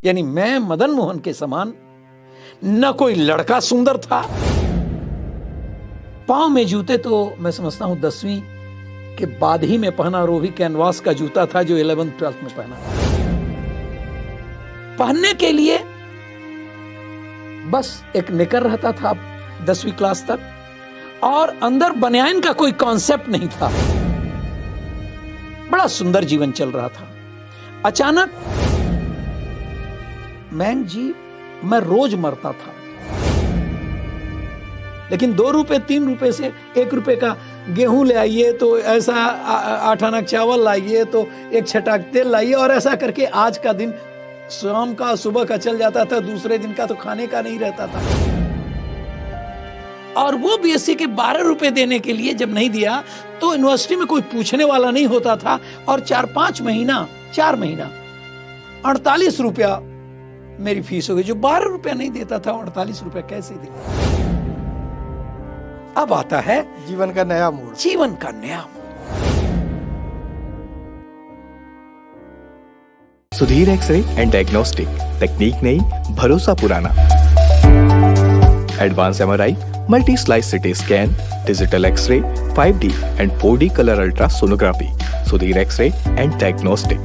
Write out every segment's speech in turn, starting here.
यानी मैं मदन मोहन के समान न कोई लड़का सुंदर था। पांव में जूते तो मैं समझता हूं 10वीं के बाद ही मैं पहना, और वो भी कैनवास का जूता था जो 11th 12th में पहना। पहनने के लिए बस एक निकर रहता था 10वीं क्लास तक, और अंदर बनियान का कोई कॉन्सेप्ट नहीं था। बड़ा सुंदर जीवन चल रहा था। अचानक मैंग जी, मैं रोज मरता था, लेकिन 2 रुपए 3 रुपए से 1 रुपए का गेहूं ले आइए तो ऐसा 8 आना चावल लाइए तो 1 छटाक तेल लाइए, और ऐसा करके आज का दिन शाम का सुबह का चल जाता था, दूसरे दिन का तो खाने का नहीं रहता था। और वो बीएससी के 12 रुपए देने के लिए जब नहीं दिया तो यूनिवर्सिटी में कोई पूछने वाला नहीं होता था, और 4 महीना 48 रुपया मेरी फीस हो गई। जो 12 रुपया नहीं देता था 48 रुपया कैसे देता। अब आता है जीवन का नया मोड़। जीवन का नया मोड़। सुधीर एक्सरे एंड डायग्नोस्टिक, तकनीक नई, भरोसा पुराना। Advance MRI, multi slice CT scan, digital x-ray, 5D and 4D colour ultra sonography. Sudhir x-ray and diagnostic.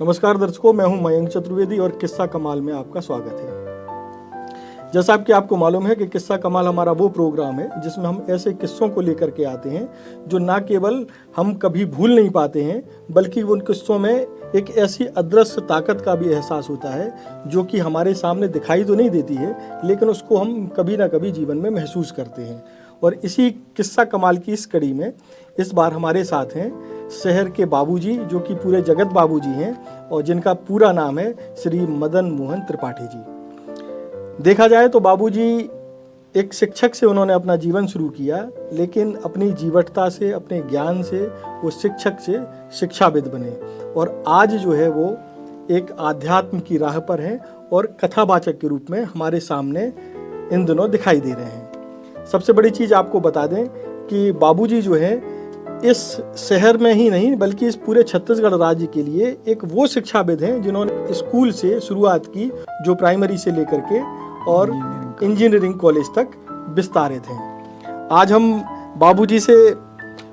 नमस्कार दर्शकों, मैं हूं मयंक चतुर्वेदी और किस्सा कमाल में आपका स्वागत है। जैसा कि आपको मालूम है कि किस्सा कमाल हमारा वो प्रोग्राम है जिसमें हम ऐसे किस्सों को लेकर के आते हैं जो ना केवल हम कभी भूल नहीं पाते हैं, बल्कि उन किस्सों में एक ऐसी अदृश्य ताकत का भी एहसास होता है जो कि हमारे सामने दिखाई तो नहीं देती है, लेकिन उसको हम कभी ना कभी जीवन में महसूस करते हैं। और इसी किस्सा कमाल की इस कड़ी में इस बार हमारे साथ हैं शहर के बाबूजी, जो कि पूरे जगत बाबूजी हैं और जिनका पूरा नाम है श्री मदन मोहन त्रिपाठी जी। देखा जाए तो बाबूजी एक शिक्षक से उन्होंने अपना जीवन शुरू किया, लेकिन अपनी जीवटता से, अपने ज्ञान से वो शिक्षक से शिक्षाविद बने, और आज जो है वो एक आध्यात्म की राह पर हैं और कथावाचक के रूप में हमारे सामने इन दिनों दिखाई दे रहे हैं। सबसे बड़ी चीज़ आपको बता दें कि बाबूजी जो है इस शहर में ही नहीं बल्कि इस पूरे छत्तीसगढ़ राज्य के लिए एक वो शिक्षाविद हैं जिन्होंने स्कूल से शुरुआत की, जो प्राइमरी से लेकर के और इंजीनियरिंग कॉलेज तक विस्तारित हैं। आज हम बाबूजी से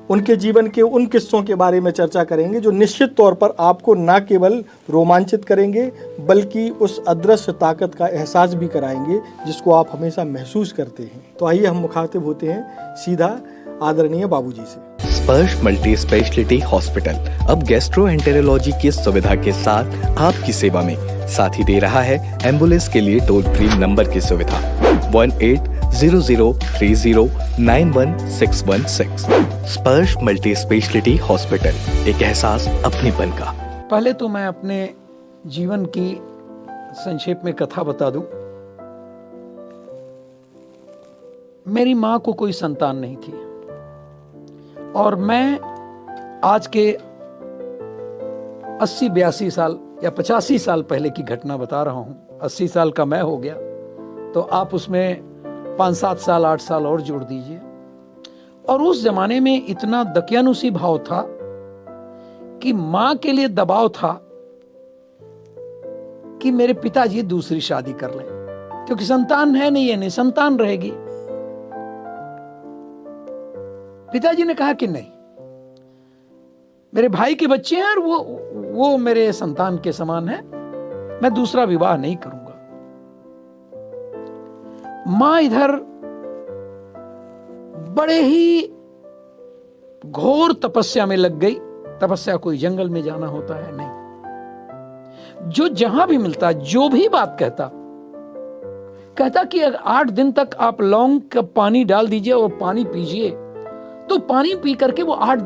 उनके जीवन के उन किस्सों के बारे में चर्चा करेंगे जो निश्चित तौर पर आपको न केवल रोमांचित करेंगे बल्कि उस अदृश्य ताकत का एहसास भी कराएंगे जिसको आप हमेशा महसूस करते हैं। तो आइए हम मुखातिब होते हैं सीधा आदरणीय बाबूजी से। स्पर्श मल्टी स्पेशलिटी हॉस्पिटल अब गैस्ट्रोएंटेरोलॉजी की सुविधा के साथ आपकी सेवा में, साथ ही दे रहा है एम्बुलेंस के लिए टोल फ्री नंबर की सुविधा 180030091616। स्पर्श मल्टी स्पेशलिटी हॉस्पिटल, एक एहसास अपनेपन का। पहले तो मैं अपने जीवन की संक्षेप में कथा बता दूं। मेरी मां को कोई संतान नहीं थी, और मैं आज के 80-82 साल या 85 साल पहले की घटना बता रहा हूं। 80 साल का मैं हो गया तो आप उसमें 5-7 साल 8 साल और जोड़ दीजिए। और उस जमाने में इतना दकियानुसी भाव था कि मां के लिए दबाव था कि मेरे पिताजी दूसरी शादी कर लें, क्योंकि संतान है नहीं, है नहीं, संतान रहेगी। पिताजी ने कहा कि नहीं, मेरे भाई के बच्चे हैं और वो मेरे संतान के समान है, मैं दूसरा विवाह नहीं करूंगा। मां इधर बड़े ही घोर तपस्या में लग गई। तपस्या कोई जंगल में जाना होता है नहीं, जो जहां भी मिलता, जो भी बात कहता कि अगर 8 दिन तक आप लौंग का पानी डाल दीजिए और पानी पीजिए, तो पानी पी करके वो 8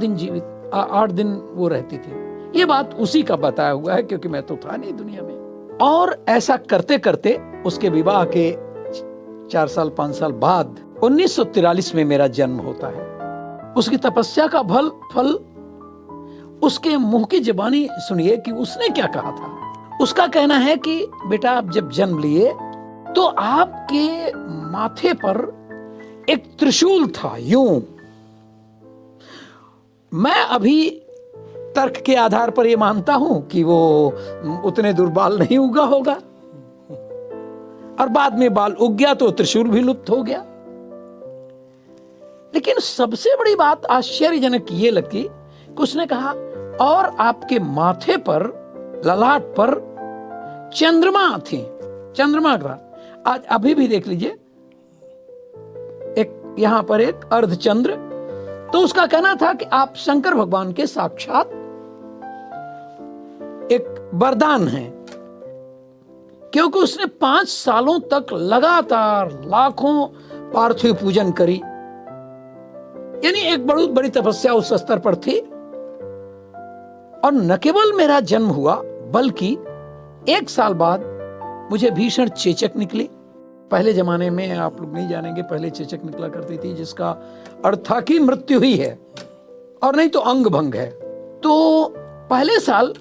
दिन वो रहती थी। ये बात उसी का बताया हुआ है, क्योंकि मैं तो था नहीं दुनिया में। और ऐसा करते करते उसके विवाह के 4 साल 5 साल बाद 1943 में मेरा जन्म होता है। उसकी तपस्या का फल उसके मुंह की जुबानी सुनिए कि उसने क्या कहा था। उसका कहना है कि बेटा आप जब जन्म लिए तो आपके माथे पर एक त्रिशूल था, यूं। मैं अभी तर्क के आधार पर यह मानता हूं कि वो उतने दूर बाल नहीं उगा होगा, और बाद में बाल उग गया तो त्रिशूल भी लुप्त हो गया। लेकिन सबसे बड़ी बात आश्चर्यजनक ये लगी कि उसने कहा, और आपके माथे पर, ललाट पर चंद्रमा थी, चंद्रमा ग्रह। आज अभी भी देख लीजिए, एक यहां पर एक अर्धचंद्र। तो उसका कहना था कि आप शंकर भगवान के साक्षात एक वरदान हैं, क्योंकि उसने 5 सालों तक लगातार लाखों पार्थिव पूजन करी, यानी एक बहुत बड़ी तपस्या उस स्तर पर थी। और न केवल मेरा जन्म हुआ, बल्कि 1 साल बाद मुझे भीषण चेचक निकली। पहले जमाने में, आप लोग नहीं जानेंगे, पहले चेचक निकला करती थी जिसका अर्थ था कि मृत्यु ही है, और नहीं तो अंग भंग है। तो पहले साल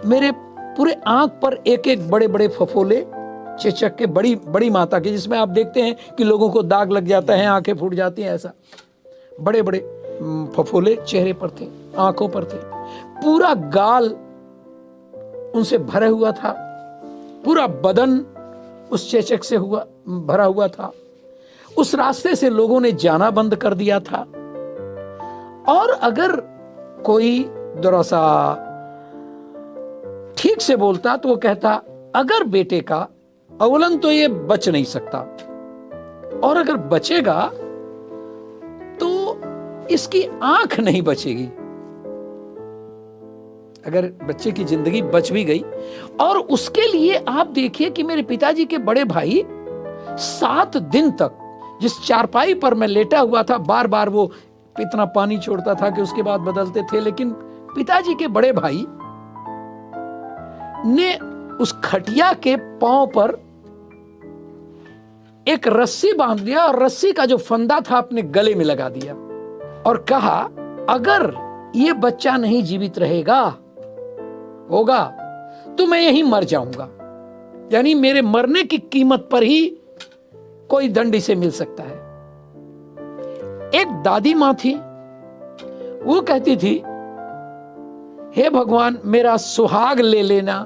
मेरे पूरे आंख पर एक एक बड़े बड़े फफोले, चेचक के, बड़ी बड़ी मात्रा के, जिसमें आप देखते हैं कि लोगों को दाग लग जाता है, आंखें फूट जाती हैं, ऐसा बड़े बड़े फफोले चेहरे पर थे, आंखों पर थे। पूरा गाल उनसे भरा हुआ था, पूरा बदन उस चेचक से भरा हुआ था। उस रास्ते से लोगों ने जाना बंद कर दिया था। और अगर कोई दरअसा ठीक से बोलता तो वो कहता, अगर बेटे का अवलन तो ये बच नहीं सकता, और अगर बचेगा तो इसकी आंख नहीं बचेगी। अगर बच्चे की जिंदगी बच भी गई, और उसके लिए आप देखिए कि मेरे पिताजी के बड़े भाई 7 दिन तक जिस चारपाई पर मैं लेटा हुआ था, बार बार वो इतना पानी छोड़ता था कि उसके बाद बदलते थे, लेकिन पिताजी के बड़े भाई ने उस खटिया के पांव पर एक रस्सी बांध दिया, और रस्सी का जो फंदा था अपने गले में लगा दिया, और कहा, अगर ये बच्चा नहीं जीवित होगा तो मैं यहीं मर जाऊंगा। यानी मेरे मरने की कीमत पर ही कोई दंड इसे मिल सकता है। एक दादी मां थी, वो कहती थी, हे भगवान मेरा सुहाग ले लेना,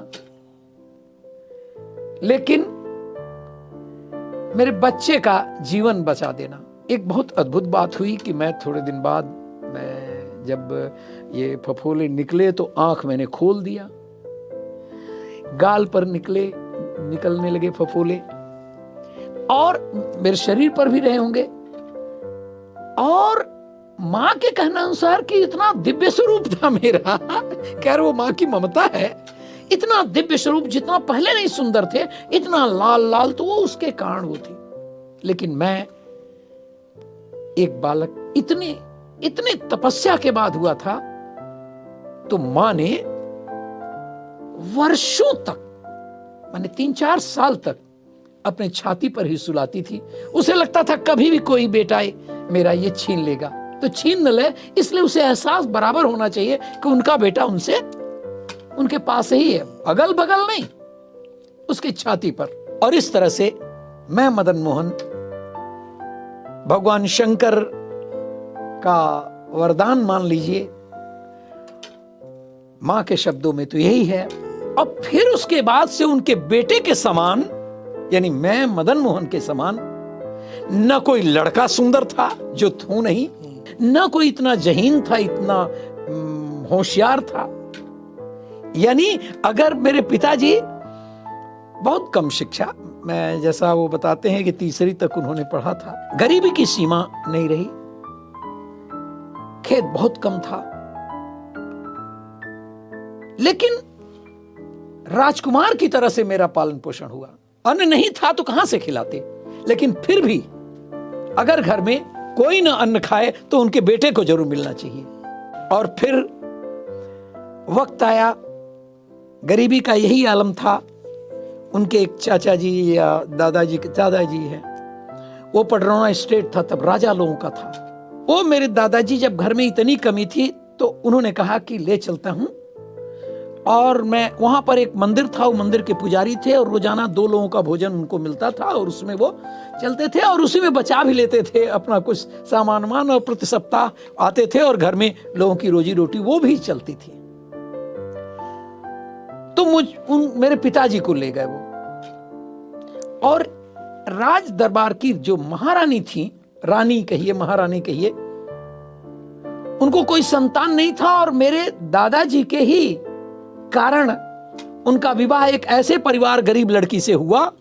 लेकिन मेरे बच्चे का जीवन बचा देना। एक बहुत अद्भुत बात हुई कि मैं थोड़े दिन बाद, जब ये फफोले निकले तो आंख मैंने खोल दिया, गाल पर निकलने लगे फफोले, और मेरे शरीर पर भी रहे होंगे। और मां के कहने अनुसार कि इतना दिव्य स्वरूप था मेरा, कह रहे वो मां की ममता है, इतना दिव्य स्वरूप, जितना पहले नहीं सुंदर थे, इतना लाल लाल, तो वो उसके कारण वो थी। लेकिन मैं एक बालक, इतने तपस्या के बाद हुआ था, तो मां ने वर्षों तक, माने 3-4 साल तक अपने छाती पर ही सुलाती थी। उसे लगता था कभी भी कोई बेटा मेरा ये छीन लेगा, तो छीन न ले, इसलिए उसे एहसास बराबर होना चाहिए कि उनका बेटा उनके पास ही है, अगल बगल नहीं, उसकी छाती पर। और इस तरह से मैं मदन मोहन भगवान शंकर का वरदान मान लीजिए, मां के शब्दों में तो यही है। और फिर उसके बाद से उनके बेटे के समान, यानी मैं मदन मोहन के समान, न कोई लड़का सुंदर था, जो थू नहीं, न कोई इतना जहीन था, इतना होशियार था। यानी अगर मेरे पिताजी बहुत कम शिक्षा, मैं जैसा वो बताते हैं कि 3री तक उन्होंने पढ़ा था, गरीबी की सीमा नहीं रही, खेत बहुत कम था, लेकिन राजकुमार की तरह से मेरा पालन पोषण हुआ। अन्न नहीं था तो कहां से खिलाते, लेकिन फिर भी अगर घर में कोई ना अन्न खाए तो उनके बेटे को जरूर मिलना चाहिए। और फिर वक्त आया, गरीबी का यही आलम था। उनके एक चाचा जी या दादाजी हैं, वो पडरौना स्टेट था, तब राजा लोगों का था। वो मेरे दादाजी, जब घर में इतनी कमी थी तो उन्होंने कहा कि ले चलता हूं और मैं वहां पर एक मंदिर था, वो मंदिर के पुजारी थे और रोजाना 2 लोगों का भोजन उनको मिलता था और उसमें वो चलते थे और उसी में बचा भी लेते थे अपना कुछ सामान वामान, और प्रति सप्ताह आते थे और घर में लोगों की रोजी रोटी वो भी चलती थी। तो मेरे पिताजी को ले गए वो, और राज दरबार की जो महारानी थी, रानी कहिए महारानी कहिए, उनको कोई संतान नहीं था और मेरे दादाजी के ही कारण उनका विवाह एक ऐसे परिवार गरीब लड़की से हुआ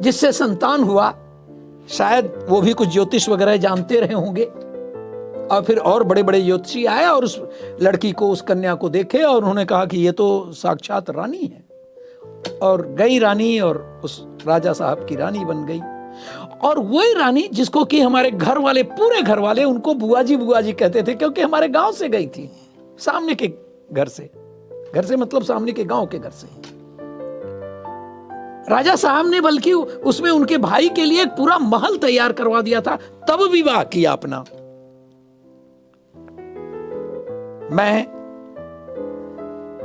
जिससे संतान हुआ। शायद वो भी कुछ ज्योतिष वगैरह जानते रहे होंगे और फिर और बड़े बड़े ज्योतिषी आए और उस लड़की को, उस कन्या को देखे और उन्होंने कहा कि ये तो साक्षात रानी है, और गई रानी और उस राजा साहब की रानी बन गई। और वही रानी जिसको कि हमारे घर वाले, पूरे घर वाले उनको बुआ जी कहते थे, क्योंकि हमारे गांव से गई थी, सामने के घर से मतलब सामने के गांव के घर से। राजा साहब ने बल्कि उसमें उनके भाई के लिए एक पूरा महल तैयार करवा दिया था, तब विवाह किया अपना। मैं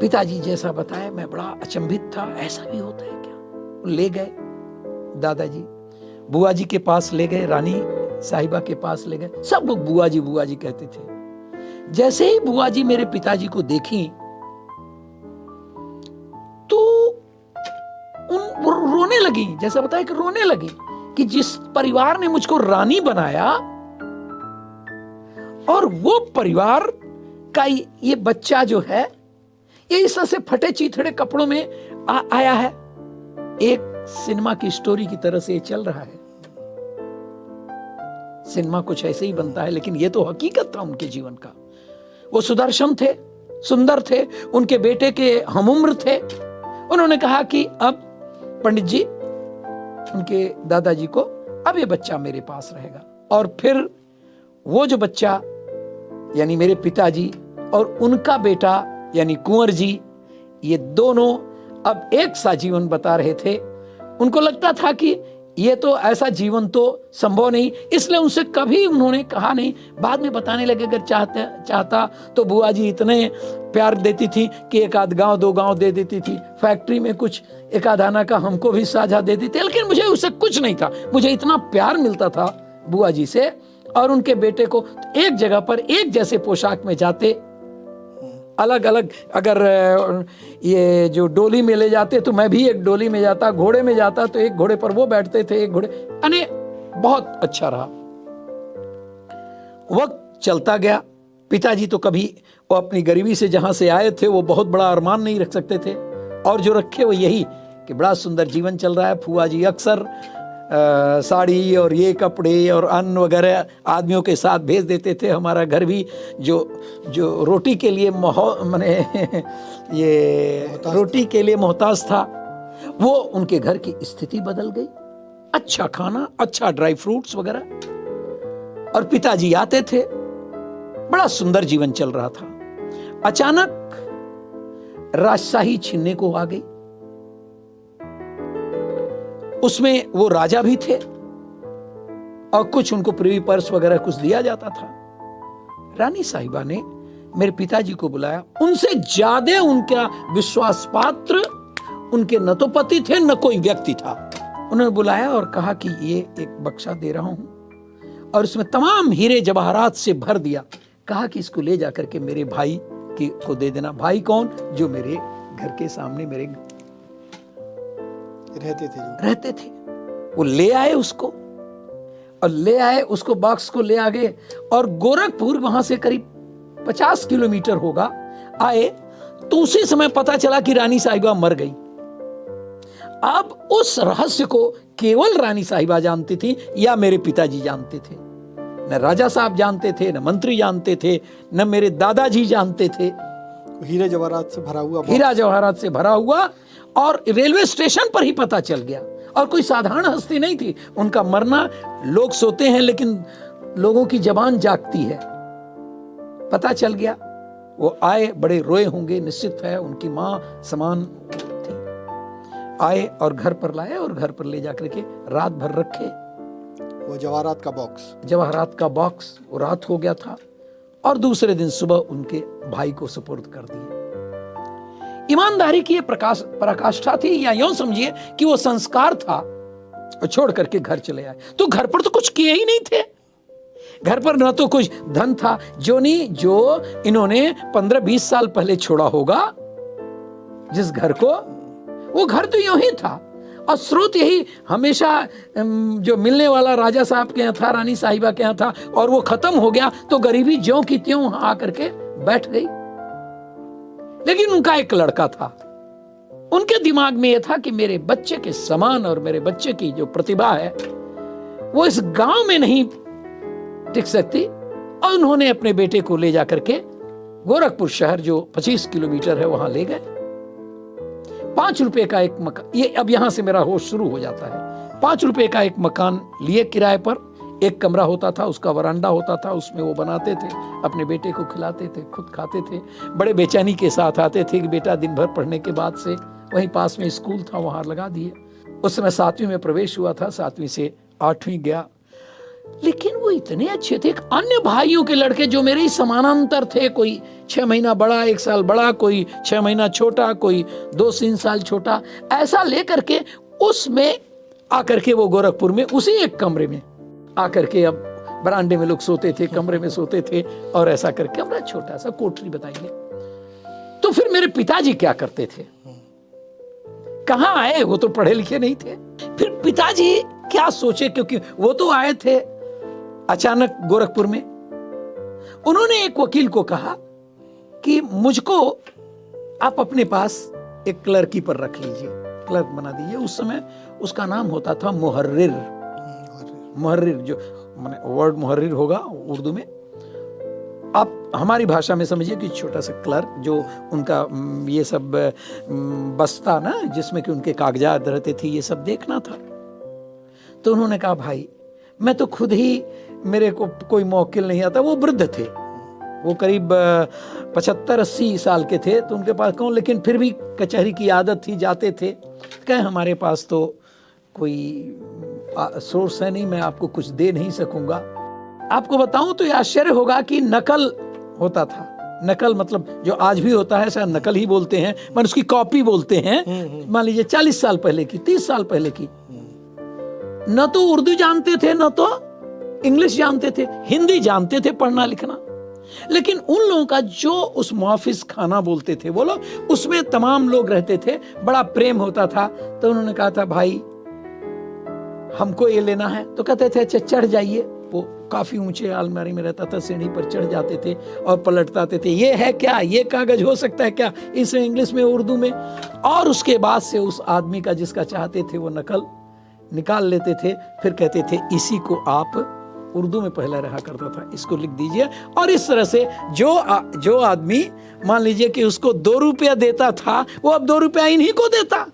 पिताजी जैसा बताया, मैं बड़ा अचंभित था, ऐसा भी होता है क्या। ले गए दादाजी, बुआ जी के पास ले गए, रानी साहिबा के पास ले गए, सब लोग बुआ जी कहते थे। जैसे ही बुआ जी मेरे पिताजी को देखी तो वो रोने लगी, जैसा बताया कि रोने लगी कि जिस परिवार ने मुझको रानी बनाया और वो परिवार का ये बच्चा जो है ये इस तरह से फटे चीथड़े कपड़ों में आया है। एक सिनेमा की स्टोरी की तरह से ये चल रहा है। सिनेमा कुछ ऐसे ही बनता है, लेकिन ये तो हकीकत था उनके जीवन का। वो सुदर्शन थे, सुंदर थे, उनके बेटे के हमउम्र थे। उन्होंने कहा कि अब पंडित जी, उनके दादाजी को, अब ये बच्चा मेरे पास रहेगा। और फिर वो जो बच्चा यानी मेरे पिताजी और उनका बेटा यानी कुंवर जी, ये दोनों अब एक सा जीवन बता रहे थे। उनको लगता था कि ये तो ऐसा जीवन तो संभव नहीं, इसलिए उनसे कभी उन्होंने कहा नहीं। बाद में बताने लगे अगर चाहता तो बुआ जी इतने प्यार देती थी कि 1 आध गांव 2 गांव दे देती थी, फैक्ट्री में कुछ 1 आध आना का हमको भी साझा दे देती, लेकिन मुझे उससे कुछ नहीं था। मुझे इतना प्यार मिलता था बुआ जी से और उनके बेटे को। एक जगह पर एक जैसे पोशाक में जाते, अलग अलग, अगर ये जो डोली में ले जाते तो मैं भी एक डोली में जाता, घोड़े में जाता तो एक घोड़े पर वो बैठते थे, एक घोड़े, यानी बहुत अच्छा रहा। वक्त चलता गया। पिताजी तो कभी वो अपनी गरीबी से जहां से आए थे वो बहुत बड़ा अरमान नहीं रख सकते थे, और जो रखे वो यही कि बड़ा सुंदर जीवन चल रहा है। फुआ जी अक्सर साड़ी और ये कपड़े और अन्न वगैरह आदमियों के साथ भेज देते थे। हमारा घर भी जो रोटी के लिए माने ये रोटी के लिए मोहताज था, वो उनके घर की स्थिति बदल गई। अच्छा खाना, अच्छा ड्राई फ्रूट्स वगैरह, और पिताजी आते थे, बड़ा सुंदर जीवन चल रहा था। अचानक राजशाही छीनने को आ गई। उसमें वो राजा भी थे और कुछ उनको प्रिवी पर्स वगैरह कुछ दिया जाता था। रानी साहिबा ने मेरे पिताजी को बुलाया। उनसे ज्यादा उनका विश्वास पात्र उनके न तो पति थे न कोई व्यक्ति था। उन्होंने बुलाया और कहा कि ये एक बक्सा दे रहा हूं और इसमें तमाम हीरे जवाहरात से भर दिया। कहा कि इसको ले जाकर के मेरे भाई को दे देना। भाई कौन? जो मेरे घर के सामने मेरे रहते थे। वो ले आए उसको, और ले आए उसको, बॉक्स को ले आ गए और गोरखपुर वहां से करीब 50 किलोमीटर होगा आए। तो उसी समय पता चला कि रानी साहिबा मर गई। अब उस रहस्य को केवल रानी साहिबा जानती थी या मेरे पिताजी जानते थे। न राजा साहब जानते थे, न मंत्री जानते थे, न मेरे दादाजी जानते थे। हीरे जवाहरात से भरा हुआ, हीरा जवाहरात से भरा हुआ, और रेलवे स्टेशन पर ही पता चल गया। और कोई साधारण हस्ती नहीं थी। उनका मरना, लोग सोते हैं लेकिन लोगों की जबान जागती है। पता चल गया। वो आए, बड़े रोए होंगे, निश्चित है, उनकी मां समान थी। आए और घर पर लाए और घर पर ले जाकर के रात भर रखे। वो जवाहरात का बॉक्स, वो रात हो गया था। और दूसरे दिन सुबह उनके भाई को सुपुर्द कर दिए। ईमानदारी की ये पराकाष्ठा थी, या यूं समझिए कि वो संस्कार था। छोड़ करके घर चले आए। तो घर पर तो कुछ किए ही नहीं थे, घर पर न तो कुछ धन था, जो इन्होंने 15-20 साल पहले छोड़ा होगा जिस घर को, वो घर तो यूं ही था। और स्रोत यही हमेशा जो मिलने वाला राजा साहब के यहाँ था, रानी साहिबा के यहाँ था, और वो खत्म हो गया तो गरीबी ज्यों की त्यों वहां आकर के बैठ गई। लेकिन उनका एक लड़का था, उनके दिमाग में यह था कि मेरे बच्चे के समान और मेरे बच्चे की जो प्रतिभा है वो इस गांव में नहीं टिक सकती। और उन्होंने अपने बेटे को ले जाकर के गोरखपुर शहर, जो 25 किलोमीटर है, वहां ले गए। 5 रुपए का एक मकान, ये अब यहां से मेरा होश शुरू हो जाता है। 5 रुपए का एक मकान लिए किराए पर, एक कमरा होता था, उसका वरांडा होता था, उसमें वो बनाते थे, अपने बेटे को खिलाते थे, खुद खाते थे। बड़े बेचैनी के साथ आते थे कि बेटा दिन भर पढ़ने के बाद से वहीं पास में स्कूल था, वहां लगा दिए। उस समय 7वीं में प्रवेश हुआ था, 7वीं से 8वीं गया। लेकिन वो इतने अच्छे थे। अन्य भाइयों के लड़के जो मेरे ही समानांतर थे, कोई 6 महीना बड़ा, 1 साल बड़ा, कोई 6 महीना छोटा, कोई 2-3 साल छोटा, ऐसा लेकर के उसमें आकर के वो गोरखपुर में उसी एक कमरे में आकर के, अब बरामदे में लोग सोते थे, कमरे में सोते थे, और ऐसा करके कमरा छोटा सा कोठरी बताइए। तो फिर मेरे पिताजी क्या करते थे, कहां आए, वो तो पढ़े लिखे नहीं थे। फिर पिताजी क्या सोचे, क्योंकि वो तो आए थे अचानक गोरखपुर में। उन्होंने एक वकील को कहा कि मुझको आप अपने पास एक क्लर्की पर रख लीजिए, क्लर्क बना दीजिए। उस समय उसका नाम होता था मुहर्रिर। मुहर्रिर, जो माने वर्ड मुहर्रिर होगा उर्दू में, आप हमारी भाषा में समझिए कि छोटा सा क्लर्क, जो उनका ये सब बस्ता ना, जिसमें कि उनके कागजात रहते थे, ये सब देखना था। तो उन्होंने कहा भाई मैं तो खुद ही, मेरे को कोई मौकिल नहीं आता। वो वृद्ध थे, वो करीब 75-80 साल के थे, तो उनके पास कौन, लेकिन फिर भी कचहरी की आदत थी, जाते थे। कहे हमारे पास तो कोई सोर्स है नहीं, मैं आपको कुछ दे नहीं सकूंगा। आपको बताऊं तो ये आश्चर्य होगा कि नकल होता था। नकल मतलब जो आज भी होता है, शायद नकल ही बोलते हैं, मान उसकी कॉपी बोलते हैं। मान लीजिए 40 साल पहले की, 30 साल पहले की, न तो उर्दू जानते थे, न तो इंग्लिश जानते थे, हिंदी जानते थे पढ़ना लिखना। लेकिन उन लोगों का जो उस मुहाफिज खाना बोलते थे वो लोग, उसमें तमाम लोग रहते थे, बड़ा प्रेम होता था। तो उन्होंने कहा था भाई हमको ये लेना है। तो कहते थे अच्छा चढ़ जाइए। वो काफी ऊंचे अलमारी में रहता था, सीढ़ी पर चढ़ जाते थे और पलटते थे, ये है क्या, ये कागज हो सकता है क्या, इसमें इंग्लिश में, उर्दू में। और उसके बाद से उस आदमी का जिसका चाहते थे वो नकल निकाल लेते थे। फिर कहते थे इसी को आप, उर्दू में पहला रहा करता था, इसको लिख दीजिए। और इस तरह से जो आदमी मान लीजिए कि उसको 2 रुपया देता था, वो अब 2 रुपया इन्हीं को देता।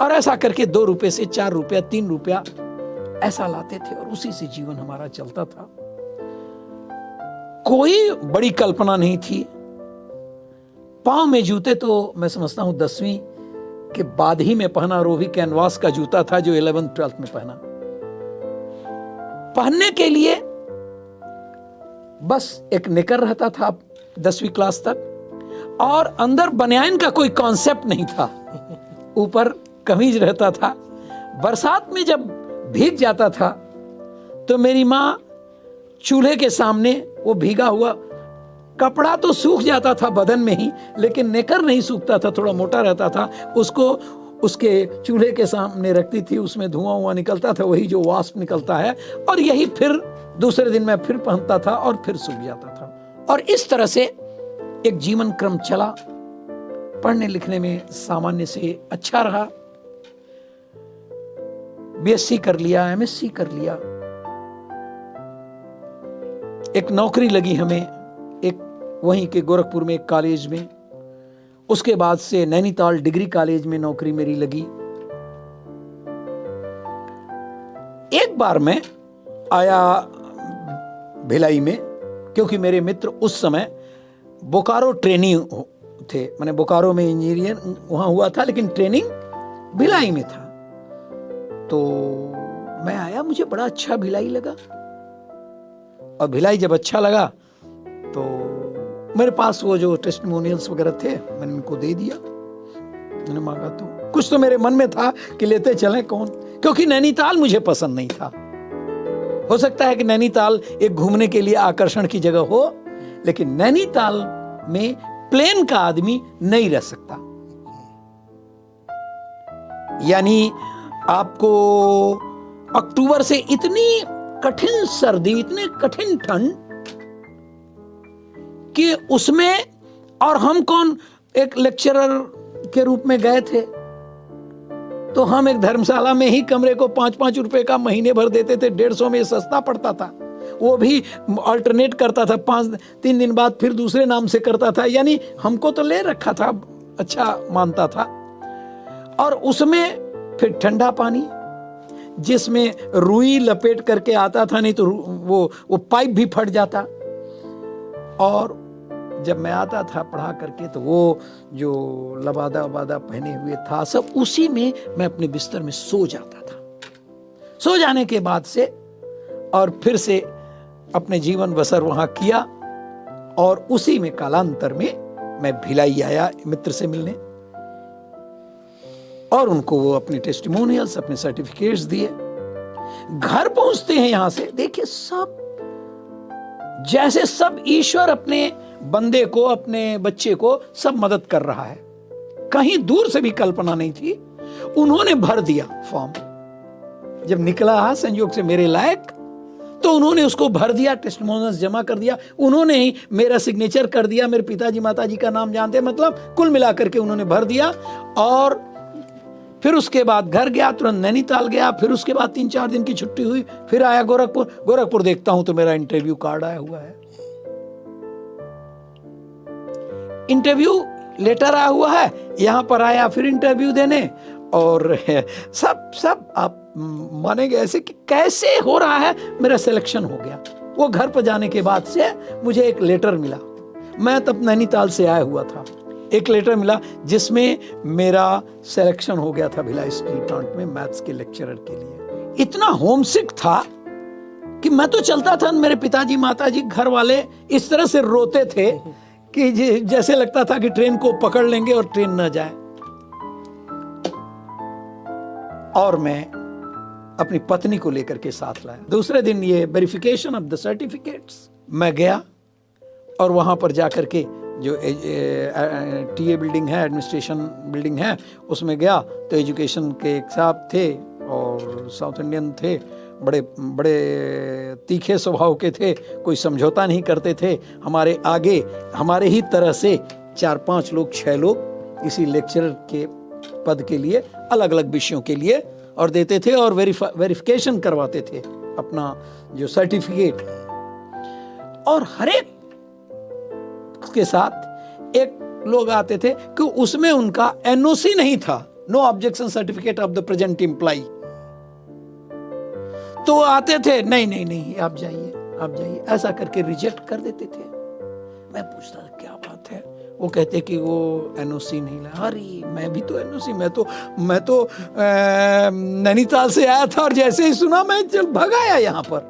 और ऐसा करके 2 रुपये से 4 रुपया, 3 रुपया ऐसा लाते थे, और उसी से जीवन हमारा चलता था। कोई बड़ी कल्पना नहीं थी। पांव में जूते तो मैं समझता हूं 10वीं के बाद ही में पहना, और वो भी कैनवास का जूता था जो 11th 12th में पहना। पहनने के लिए बस एक निकर रहता था 10वीं क्लास तक, और अंदर बनियान का कोई कॉन्सेप्ट नहीं था, ऊपर कमीज रहता था। बरसात में जब भीग जाता था तो मेरी माँ चूल्हे के सामने, वो भीगा हुआ कपड़ा तो सूख जाता था बदन में ही, लेकिन नेकर नहीं सूखता था, थोड़ा मोटा रहता था, उसको उसके चूल्हे के सामने रखती थी, उसमें धुआं निकलता था, वही जो वाष्प निकलता है, और यही फिर दूसरे दिन मैं फिर पहनता था और फिर सूख जाता था। और इस तरह से एक जीवन क्रम चला। पढ़ने लिखने में सामान्य से अच्छा रहा, बीएससी कर लिया, एमएससी कर लिया, एक नौकरी लगी हमें एक वहीं के गोरखपुर में एक कॉलेज में। उसके बाद से नैनीताल डिग्री कॉलेज में नौकरी मेरी लगी। एक बार मैं आया भिलाई में, क्योंकि मेरे मित्र उस समय बोकारो ट्रेनिंग थे, मैंने बोकारो में इंजीनियर वहां हुआ था, लेकिन ट्रेनिंग भिलाई में था। तो मैं आया, मुझे बड़ा अच्छा भिलाई लगा, और भिलाई जब अच्छा लगा तो मेरे पास वो जो टेस्टिमोनियल्स वगैरह थे मैंने उनको दे दिया। मैंने मांगा तो कुछ तो मेरे मन में था कि लेते चलें कौन, क्योंकि नैनीताल मुझे पसंद नहीं था। हो सकता है कि नैनीताल एक घूमने के लिए आकर्षण की जगह हो, लेकिन नैनीताल में प्लेन का आदमी नहीं रह सकता। यानी आपको अक्टूबर से इतनी कठिन सर्दी, इतनी कठिन ठंड कि उसमें, और हम कौन, एक लेक्चरर के रूप में गए थे, तो हम एक धर्मशाला में ही कमरे को 5-5 रुपए का महीने भर देते थे, 150 में सस्ता पड़ता था। वो भी अल्टरनेट करता था, 3 दिन बाद फिर दूसरे नाम से करता था। यानी हमको तो ले रखा था, अच्छा मानता था। और उसमें फिर ठंडा पानी, जिसमें रुई लपेट करके आता था, नहीं तो वो पाइप भी फट जाता। और जब मैं आता था पढ़ा करके, तो वो जो लबादा वबादा पहने हुए था सब, उसी में मैं अपने बिस्तर में सो जाता था। सो जाने के बाद से और फिर से अपने जीवन बसर वहां किया, और उसी में कालांतर में मैं भिलाई आया मित्र से मिलने, और उनको वो अपने टेस्टिमोनियल्स, अपने सर्टिफिकेट्स दिए। घर पहुंचते हैं यहां से, देखिए सब जैसे सब ईश्वर अपने बंदे को, अपने बच्चे को सब मदद कर रहा है। कहीं दूर से भी कल्पना नहीं थी। उन्होंने भर दिया फॉर्म, जब निकला संयोग से मेरे लायक, तो उन्होंने उसको भर दिया, टेस्टिमोनियल्स जमा कर दिया। उन्होंने ही मेरा सिग्नेचर कर दिया, मेरे पिताजी माताजी का नाम जानते, मतलब कुल मिलाकर के उन्होंने भर दिया। और फिर उसके बाद घर गया, तुरंत नैनीताल गया। फिर उसके बाद 3-4 दिन की छुट्टी हुई, फिर आया गोरखपुर देखता हूं तो मेरा इंटरव्यू कार्ड आया हुआ है, इंटरव्यू लेटर आया हुआ है। यहां पर आया फिर इंटरव्यू देने, और सब आप मानेंगे ऐसे कि कैसे हो रहा है। मेरा सिलेक्शन हो गया। वो घर पर जाने के बाद से मुझे एक लेटर मिला, मैं तब नैनीताल से आया हुआ था। एक लेटर मिला जिसमें मेरा सिलेक्शन हो गया था भिलाई स्टील प्लांट में मैथ्स के लेक्चरर के लिए। इतना होमसिक था कि मैं तो चलता था, मेरे पिताजी माताजी घर वाले इस तरह से रोते थे कि जैसे लगता था कि ट्रेन को पकड़ लेंगे और ट्रेन न जाए। और मैं अपनी पत्नी को लेकर के साथ लाया। दूसरे दिन ये वेरिफिकेशन ऑफ द सर्टिफिकेट्स, मैं गया और वहां पर जाकर के जो टीए बिल्डिंग है, एडमिनिस्ट्रेशन बिल्डिंग है, उसमें गया तो एजुकेशन के एक साहब थे और साउथ इंडियन थे, बड़े बड़े तीखे स्वभाव के थे, कोई समझौता नहीं करते थे। हमारे आगे हमारे ही तरह से 4-5 लोग 6 लोग इसी लेक्चरर के पद के लिए अलग अलग विषयों के लिए और देते थे, और वेरिफिकेशन करवाते थे अपना जो सर्टिफिकेट। और हर एक के साथ एक लोग आते थे कि उसमें उनका एनओसी नहीं था, no objection certificate of the present employ. तो आते थे, नहीं आप जाइए, ऐसा करके रिजेक्ट कर देते थे। मैं पूछता था क्या बात है, वो कहते कि वो एनओसी नहीं लाया। अरे मैं भी तो एनओसी, मैं तो नैनीताल से आया था, और जैसे ही सुना मैं चल भाग आया यहाँ पर।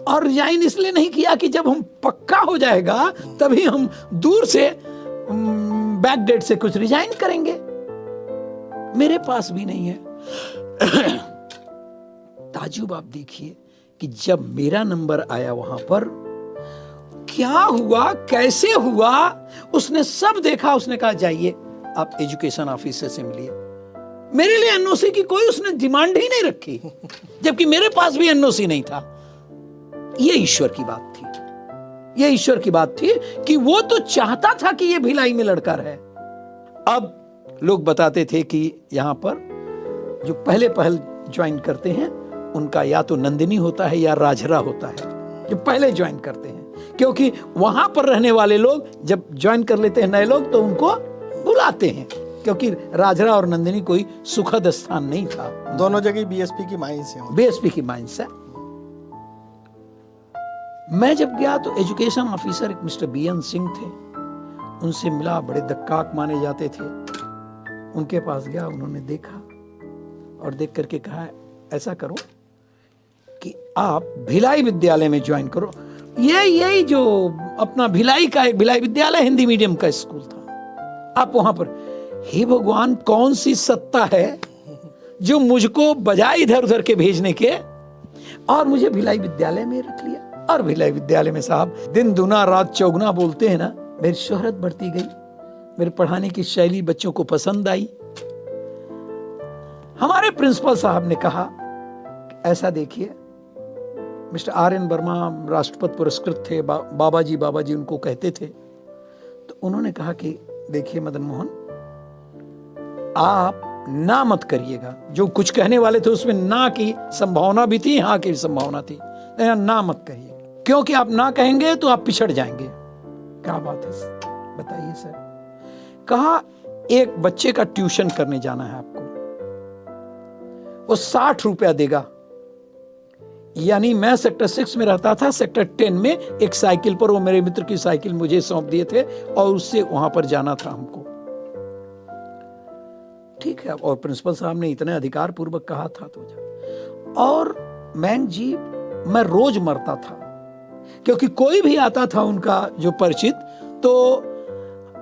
और रिजाइन इसलिए नहीं किया कि जब हम पक्का हो जाएगा तभी हम दूर से बैक डेट से कुछ रिजाइन करेंगे। मेरे पास भी नहीं है। ताजुब आप देखिए कि जब मेरा नंबर आया वहां पर, क्या हुआ, कैसे हुआ, उसने सब देखा। उसने कहा जाइए आप एजुकेशन ऑफिसर से मिलिए। मेरे लिए एनओसी की कोई उसने डिमांड ही नहीं रखी, जबकि मेरे पास भी एनओसी नहीं था। ये ईश्वर की बात थी, ये ईश्वर की बात थी कि वो तो चाहता था कि ये भिलाई में लड़का रहे। अब लोग बताते थे कि यहां पर जो पहले ज्वाइन करते हैं उनका या तो नंदिनी होता है या राजरा होता है, जो पहले ज्वाइन करते हैं। क्योंकि वहां पर रहने वाले लोग जब ज्वाइन कर लेते हैं नए लोग तो उनको बुलाते हैं, क्योंकि राजरा और नंदिनी कोई सुखद स्थान नहीं था। दोनों जगह बीएसपी की माइंस है, बीएसपी की माइंस है। मैं जब गया तो एजुकेशन ऑफिसर एक मिस्टर बीएन सिंह थे, उनसे मिला, बड़े दक्काक माने जाते थे। उनके पास गया, उन्होंने देखा और देख करके कहा ऐसा करो कि आप भिलाई विद्यालय में ज्वाइन करो। यही जो अपना भिलाई का एक भिलाई विद्यालय हिंदी मीडियम का स्कूल था। आप वहां पर, हे भगवान, कौन सी सत्ता है जो मुझको बजाय इधर उधर के भेजने के और मुझे भिलाई विद्यालय में रख लिया। और भिलाई विद्यालय में साहब दिन दुना रात चौगुना बोलते हैं ना, मेरी शोहरत बढ़ती गई, मेरे पढ़ाने की शैली बच्चों को पसंद आई। हमारे प्रिंसिपल साहब ने कहा, ऐसा देखिए, मिस्टर आर.एन. वर्मा राष्ट्रपति पुरस्कृत थे, बाबा जी उनको कहते थे। तो उन्होंने कहा कि देखिए मदन मोहन, आप ना मत करिएगा। जो कुछ कहने वाले थे उसमें ना की संभावना भी थी, हाँ की संभावना थी, ना मत करिए, क्योंकि आप ना कहेंगे तो आप पिछड़ जाएंगे। क्या बात है, बताइए सर। कहा एक बच्चे का ट्यूशन करने जाना है आपको, वो 60 रुपया देगा। यानी मैं सेक्टर 6 में रहता था, सेक्टर 10 में एक साइकिल पर, वो मेरे मित्र की साइकिल मुझे सौंप दिए थे और उससे वहां पर जाना था हमको। ठीक है, और प्रिंसिपल साहब ने इतने अधिकार पूर्वक कहा था तो जा। और मैंग जी, मैं रोज मरता था, क्योंकि कोई भी आता था उनका जो परिचित, तो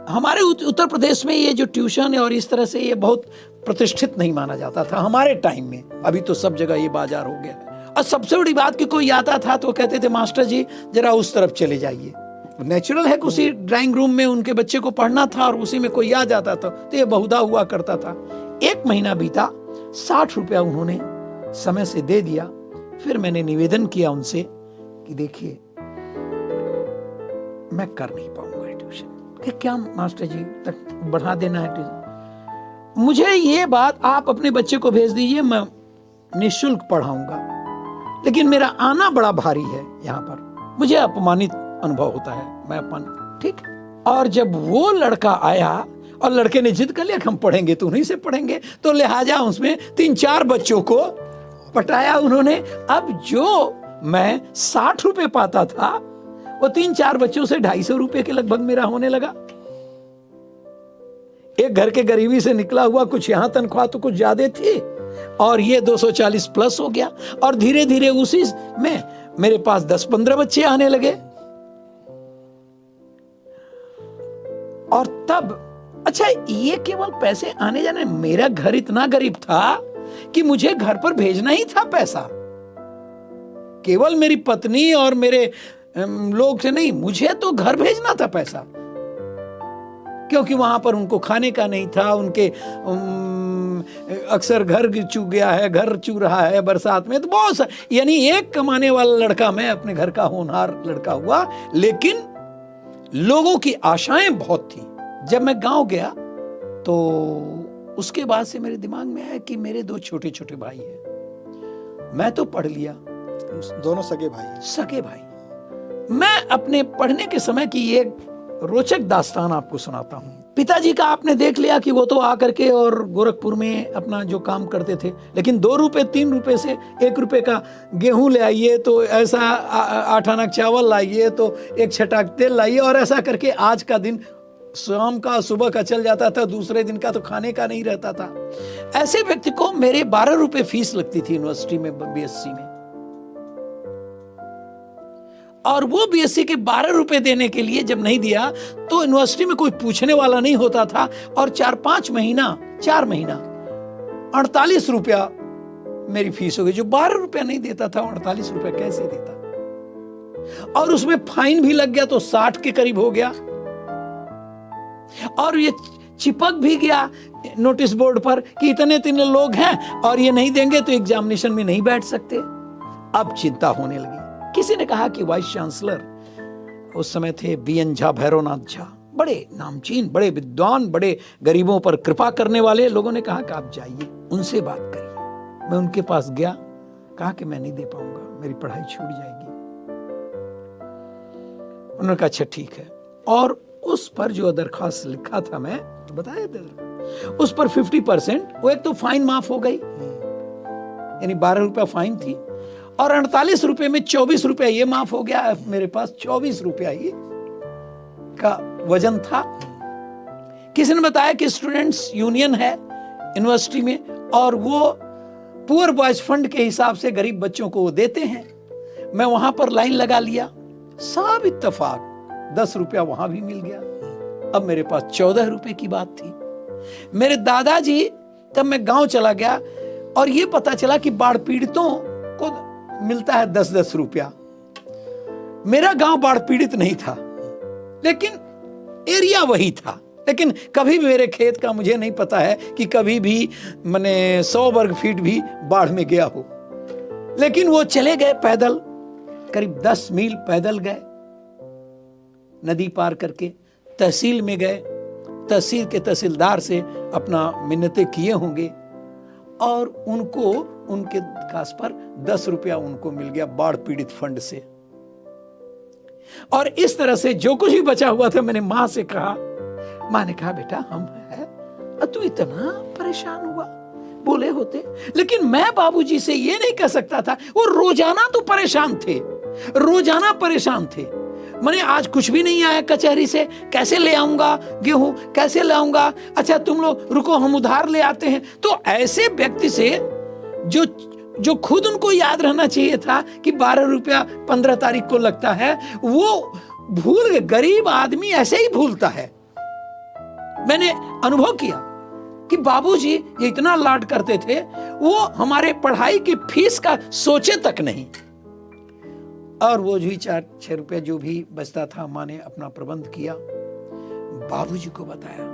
हमारे उत्तर प्रदेश में ये जो ट्यूशन है और इस तरह से ये बहुत प्रतिष्ठित नहीं माना जाता था हमारे टाइम में। अभी तो सब जगह ये बाजार हो गया है। और सबसे बड़ी बात कि कोई आता था तो कहते थे मास्टर जी जरा उस तरफ चले जाइए। नेचुरल है कि उसी ड्राइंग रूम में उनके बच्चे को पढ़ना था और उसी में कोई आ जाता था, तो ये बहुधा हुआ करता था। 1 महीना बीता, 60 रुपया उन्होंने समय से दे दिया। फिर मैंने निवेदन किया उनसे कि देखिए मैं कर नहीं पाऊंगा ट्यूशन। कि क्या मास्टर जी तक बढ़ा देना है ट्यूशन? मुझे ये बात, आप अपने बच्चे को भेज दीजिए, मैं निःशुल्क पढ़ाऊंगा, लेकिन मेरा आना बड़ा भारी है यहाँ पर, मुझे अपमानित अनुभव होता है, मैं अपन ठीक। और जब वो लड़का आया और लड़के ने जिद कर लिया कि हम पढ़ेंगे तो उन्हीं से पढ़ेंगे, तो लिहाजा उसमें 3-4 बच्चों को पटाया उन्होंने। अब जो मैं 60 रुपए पाता था, वो 3-4 बच्चों से 250 रुपए के लगभग मेरा होने लगा। एक घर के गरीबी से निकला हुआ, कुछ यहां तनख्वाह तो कुछ ज्यादा थी, और ये 240 प्लस हो गया। और धीरे धीरे उसी में मेरे पास 10-15 बच्चे आने लगे। और तब अच्छा, ये केवल पैसे आने जाने, मेरा घर इतना गरीब था कि मुझे घर पर भेजना ही था पैसा, केवल मेरी पत्नी और मेरे लोग से नहीं, मुझे तो घर भेजना था पैसा, क्योंकि वहां पर उनको खाने का नहीं था। उनके अक्सर घर चू गया है, घर चू रहा है बरसात में, तो बहुत यानी एक कमाने वाला लड़का, मैं अपने घर का होनहार लड़का हुआ, लेकिन लोगों की आशाएं बहुत थी। जब मैं गांव गया तो उसके बाद से मेरे दिमाग में आया कि मेरे 2 छोटे छोटे भाई हैं, मैं तो पढ़ लिया, दोनों सगे भाई, सगे भाई। मैं अपने पढ़ने के समय की एक रोचक दास्तान आपको सुनाता हूँ। पिताजी का आपने देख लिया कि वो तो आकर के और गोरखपुर में अपना जो काम करते थे, लेकिन 2 रुपए 3 रुपए से 1 रुपए का गेहूं ले आइए, तो ऐसा 8 आना चावल लाइए, तो 1 छटाक तेल लाइए, और ऐसा करके आज का दिन शाम का सुबह का चल जाता था, दूसरे दिन का तो खाने का नहीं रहता था। ऐसे व्यक्ति को मेरे 12 रुपए फीस लगती थी यूनिवर्सिटी में, बीएससी में, और वो बीएससी के 12 रुपए देने के लिए जब नहीं दिया तो यूनिवर्सिटी में कोई पूछने वाला नहीं होता था। और 4 महीना 48 रुपया मेरी फीस हो गई। जो 12 रुपया नहीं देता था, 48 रुपया कैसे देता? और उसमें फाइन भी लग गया तो 60 के करीब हो गया, और ये चिपक भी गया नोटिस बोर्ड पर कि इतने लोग हैं और ये नहीं देंगे तो एग्जामिनेशन में नहीं बैठ सकते। अब चिंता होने लगी। किसी ने कहा कि वाइस चांसलर उस समय थे BN झा, भैरवनाथ झा, बड़े नामचीन, बड़े विद्वान, बड़े गरीबों पर कृपा करने वाले। लोगों ने कहा कि आप जाइए, उनसे बात करिए। मैं उनके पास गया, कहा कि मैं नहीं दे पाऊंगा, मेरी पढ़ाई छूट जाएगी। उन्होंने कहा अच्छा ठीक है। और उस पर जो दरखास्त लिखा था, मैं तो बताया था, उस पर 50%, वो एक तो फाइन माफ हो गई, यानी 12 रुपया फाइन थी, और 48 रुपए में 24 रुपया ये माफ हो गया। मेरे पास 24 रुपया ही का वजन था। किसी ने बताया कि स्टूडेंट्स यूनियन है यूनिवर्सिटी में, और वो पुअर बॉयज फंड के हिसाब से गरीब बच्चों को वो देते हैं। मैं वहां पर लाइन लगा लिया, सब इत्तेफाक 10 रुपया वहां भी मिल गया। अब मेरे पास 14 रुपए की बात थी। मेरे दादाजी, तब मैं गांव चला गया और ये पता चला कि बाढ़ पीड़ितों को मिलता है 10-10 रुपया। मेरा गांव बाढ़ पीड़ित नहीं था, लेकिन एरिया वही था। लेकिन कभी भी मेरे खेत का मुझे नहीं पता है कि कभी भी मैंने 100 वर्ग फीट भी बाढ़ में गया हो। लेकिन वो चले गए पैदल, करीब 10 मील पैदल गए, नदी पार करके तहसील में गए। तहसील के तहसीलदार से अपना मिन्नतें किए होंगे और उनको उनके खास पर 10 रुपया उनको मिल गया बाढ़ पीड़ित फंड से। और इस तरह से जो कुछ भी बचा हुआ था, मैंने माँ से कहा, माँ ने कहा बेटा हम है, तू इतना परेशान हुआ, बोले होते। लेकिन मैं बाबूजी से ये नहीं कह सकता था, वो रोजाना तो परेशान थे, रोजाना परेशान थे। मैंने आज कुछ भी नहीं आया कचहरी से, कैसे ले आऊंगा गेहूं, कैसे लाऊंगा? अच्छा तुम लोग रुको, हम उधार ले आते हैं। तो ऐसे व्यक्ति से जो खुद उनको याद रहना चाहिए था कि 12 रुपया 15 तारीख को लगता है, वो भूल गए। गरीब आदमी ऐसे ही भूलता है। मैंने अनुभव किया कि बाबूजी ये इतना लाड करते थे, वो हमारे पढ़ाई की फीस का सोचे तक नहीं। और वो जो 4-6 रुपया जो भी बचता था, माँ ने अपना प्रबंध किया, बाबूजी को बताया,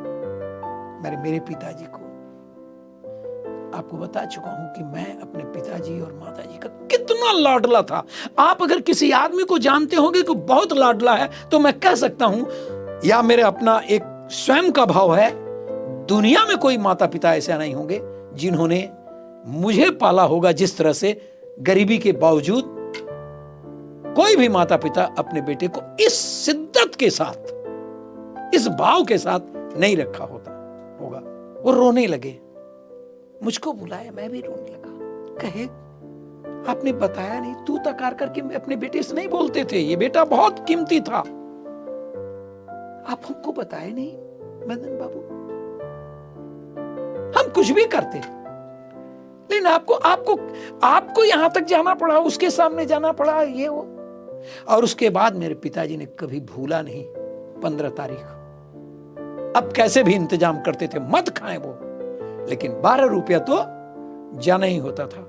मेरे पिताजी को। आपको बता चुका हूं कि मैं अपने पिताजी और माताजी का कितना लाडला था। आप अगर किसी आदमी को जानते होंगे कि बहुत लाडला है, तो मैं कह सकता हूं, या मेरे अपना एक स्वयं का भाव है, दुनिया में कोई माता पिता ऐसे नहीं होंगे जिन्होंने मुझे पाला होगा जिस तरह से। गरीबी के बावजूद कोई भी माता पिता अपने बेटे को इस शिद्दत के साथ, इस भाव के साथ नहीं रखा होगा। वो रोने लगे, मुझको बुलाया, मैं भी रोने लगा। कहे आपने बताया नहीं, तू तकार करके अपने बेटे से नहीं बोलते थे, ये बेटा बहुत कीमती था, आप हमको बताए नहीं मदन बाबू। हम कुछ भी करते, लेकिन आपको यहां तक जाना पड़ा, उसके सामने जाना पड़ा, ये वो। और उसके बाद मेरे पिताजी ने कभी भूला नहीं 15 तारीख। अब कैसे भी इंतजाम करते थे, मत खाएं वो, लेकिन 12 रुपया तो जाना ही होता था।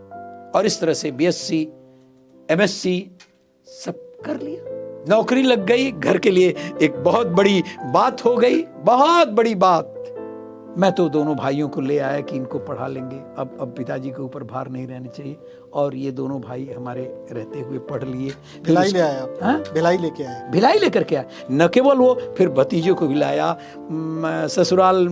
और इस तरह से BSc MSc सब कर लिया, नौकरी लग गई, घर के लिए एक बहुत बड़ी बात हो गई, बहुत बड़ी बात। मैं तो दोनों भाइयों को ले आया कि इनको पढ़ा लेंगे, अब पिताजी के ऊपर भार नहीं रहना चाहिए। और ये दोनों भाई हमारे रहते हुए पढ़ लिए। भिलाई ले आया आप? हाँ? भिलाई लेके आए? भिलाई लेकर के आए। न केवल वो, फिर भतीजे को भी लाया, ससुराल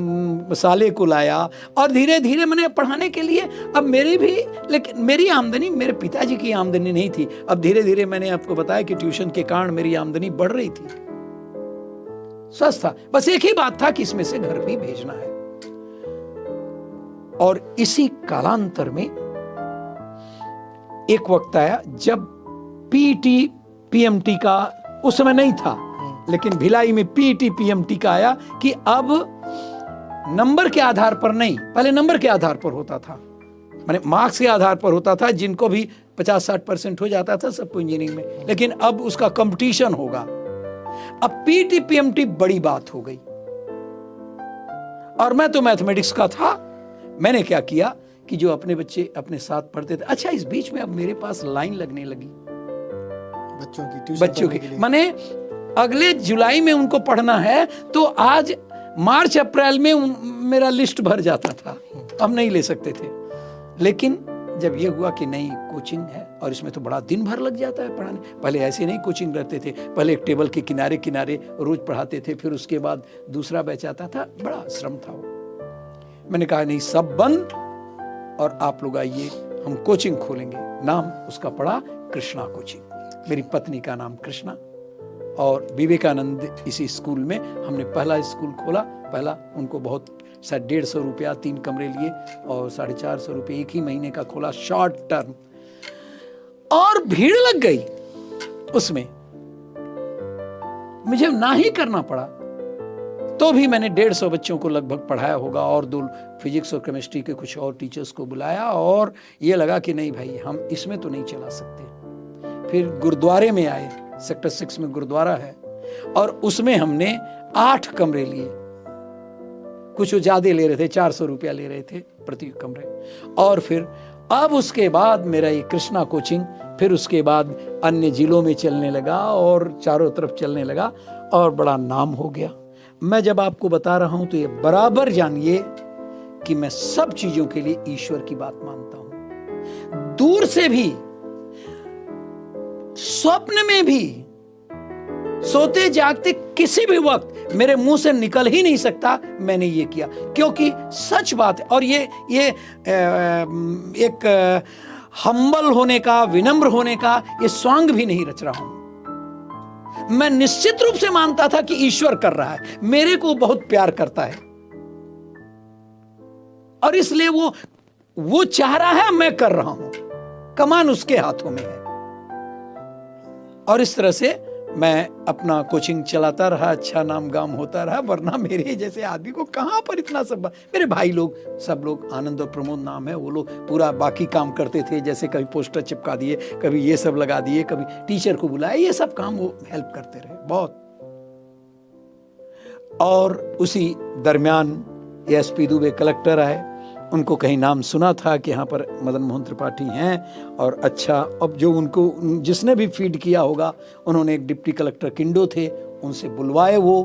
साले को लाया, और धीरे धीरे मैंने पढ़ाने के लिए अब मेरी भी, लेकिन मेरी आमदनी मेरे पिताजी की आमदनी नहीं थी। अब धीरे धीरे मैंने आपको बताया कि ट्यूशन के कारण मेरी आमदनी बढ़ रही थी, स्वस्थ था। बस एक ही बात था कि इसमें से घर भी भेजना है। और इसी कालांतर में एक वक्त आया जब PET PMT का उस समय नहीं था, लेकिन भिलाई में PET PMT का आया कि अब नंबर के आधार पर नहीं, पहले नंबर के आधार पर होता था, माने मार्क्स के आधार पर होता था। जिनको भी 50-60% हो जाता था सबको इंजीनियरिंग में, लेकिन अब उसका कंपटीशन होगा। अब PET PMT बड़ी बात हो गई। और मैं तो मैथमेटिक्स का था। मैंने क्या किया कि जो अपने बच्चे अपने साथ पढ़ते थे, अच्छा इस बीच में अब मेरे पास लाइन लगने लगी बच्चों की, माने अगले जुलाई में उनको पढ़ना है, तो आज मार्च अप्रैल में मेरा लिस्ट भर जाता था, अब नहीं ले सकते थे। लेकिन जब ये हुआ कि नहीं कोचिंग है, और इसमें तो बड़ा दिन भर लग जाता है पढ़ाने। पहले ऐसे नहीं कोचिंग रहते थे, पहले एक टेबल के किनारे किनारे रोज पढ़ाते थे, फिर उसके बाद दूसरा बैच आता था, बड़ा श्रम था वो। मैंने कहा नहीं, सब बंद, और आप लोग आइए, हम कोचिंग खोलेंगे। नाम उसका पड़ा कृष्णा कोचिंग। मेरी पत्नी का नाम कृष्णा, और विवेकानंद इसी स्कूल में हमने पहला स्कूल खोला। पहला उनको बहुत 150 रुपया 3 कमरे लिए, और 450 रुपये एक ही महीने का खोला, शॉर्ट टर्म। और भीड़ लग गई उसमें, मुझे ना ही करना पड़ा, तो भी मैंने 150 बच्चों को लगभग पढ़ाया होगा, और 2 फिजिक्स और केमिस्ट्री के कुछ और टीचर्स को बुलाया। और ये लगा कि नहीं भाई, हम इसमें तो नहीं चला सकते। फिर गुरुद्वारे में आए, सेक्टर 6 में गुरुद्वारा है, और उसमें हमने 8 कमरे लिए। कुछ वो ज्यादा ले रहे थे, 400 रुपया ले रहे थे प्रति कमरे। और फिर अब उसके बाद मेरा ये कृष्णा कोचिंग, फिर उसके बाद अन्य जिलों में चलने लगा और चारों तरफ चलने लगा और बड़ा नाम हो गया। मैं जब आपको बता रहा हूं तो ये बराबर जानिए कि मैं सब चीजों के लिए ईश्वर की बात मानता हूं। दूर से भी, स्वप्न में भी, सोते जागते किसी भी वक्त मेरे मुंह से निकल ही नहीं सकता मैंने ये किया, क्योंकि सच बात है। और ये एक हम्बल होने का, विनम्र होने का ये स्वांग भी नहीं रच रहा हूं। मैं निश्चित रूप से मानता था कि ईश्वर कर रहा है, मेरे को बहुत प्यार करता है और इसलिए वो चाह रहा है, मैं कर रहा हूं, कमान उसके हाथों में है। और इस तरह से मैं अपना कोचिंग चलाता रहा, अच्छा नाम गाम होता रहा। वरना मेरे जैसे आदमी को कहां पर इतना सब, मेरे भाई लोग, सब लोग, आनंद और प्रमोद नाम है, वो लोग पूरा बाकी काम करते थे, जैसे कभी पोस्टर चिपका दिए, कभी ये सब लगा दिए, कभी टीचर को बुलाया, ये सब काम वो हेल्प करते रहे बहुत। और उसी दरमियान एसपी दुबे कलेक्टर आए, उनको कहीं नाम सुना था कि यहाँ पर मदन मोहन त्रिपाठी हैं और अच्छा, अब जो उनको जिसने भी फीड किया होगा, उन्होंने एक डिप्टी कलेक्टर किंडो थे, उनसे बुलवाए वो,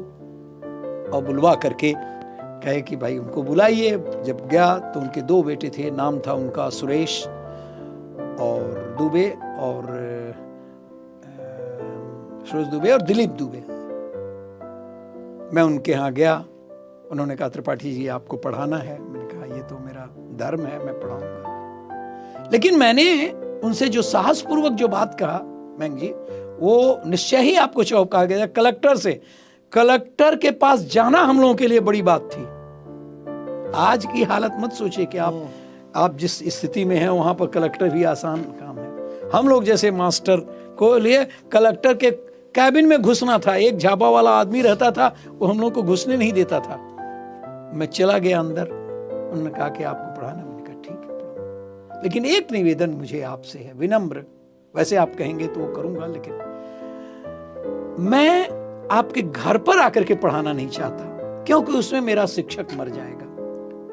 और बुलवा करके कहे कि भाई उनको बुलाइए। जब गया तो उनके 2 बेटे थे, नाम था उनका सुरेश और दुबे, और सुरेश दुबे और दिलीप दुबे। मैं उनके यहाँ गया, उन्होंने कहा त्रिपाठी जी आपको पढ़ाना है। मैंने कहा ये तो मेरा धर्म है, मैं पढ़ाऊंगा। लेकिन मैंने उनसे जो साहसपूर्वक जो बात कहा, मैंग जी, वो निश्चय ही आपको चौंका गया। कलेक्टर से, कलेक्टर के पास जाना हम लोगों के लिए बड़ी बात थी। आज की हालत मत सोचिए कि आप जिस स्थिति में हैं वहां पर कलेक्टर भी आसान काम है। हम लोग जैसे मास्टर को लिए कलेक्टर के कैबिन में घुसना था, एक झापा वाला आदमी रहता था, वो हम लोग को घुसने नहीं देता था। मैं चला गया अंदर, उन्होंने कहा कि आपको पढ़ाना, मैंने कहा ठीक है पढ़ाओ, लेकिन एक निवेदन मुझे आपसे है, विनम्र, वैसे आप कहेंगे तो वो करूंगा, लेकिन मैं आपके घर पर आकर के पढ़ाना नहीं चाहता, क्योंकि उसमें मेरा शिक्षक मर जाएगा।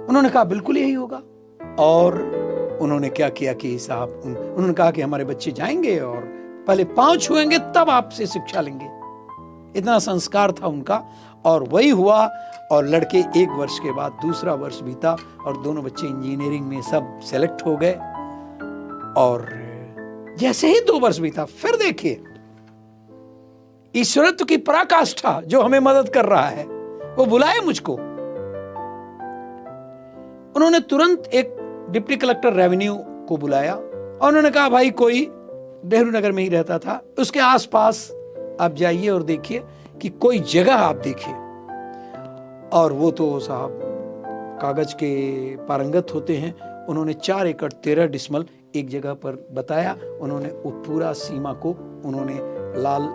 उन्होंने कहा बिल्कुल यही होगा। और उन्होंने क्या किया कि साहब, उन्होंने कहा कि हमारे बच्चे जाएंगे और पहले पांव छुएंगे तब आपसे शिक्षा लेंगे। इतना संस्कार था उनका, और वही हुआ। और लड़के 1 वर्ष के बाद दूसरा वर्ष बीता और दोनों बच्चे इंजीनियरिंग में सब सेलेक्ट हो गए। और जैसे ही 2 वर्ष बीता, फिर देखिए ईश्वरत्व की पराकाष्ठा जो हमें मदद कर रहा है, वो बुलाए मुझको। उन्होंने तुरंत एक डिप्टी कलेक्टर रेवेन्यू को बुलाया और उन्होंने कहा भाई कोई नेहरू नगर में ही रहता था, उसके आसपास आप जाइए और देखिए कि कोई जगह आप देखिए। और वो तो साहब कागज के पारंगत होते हैं। उन्होंने 4 एकड़ 13 डिसमल एक जगह पर बताया। उन्होंने वो पूरा सीमा को उन्होंने लाल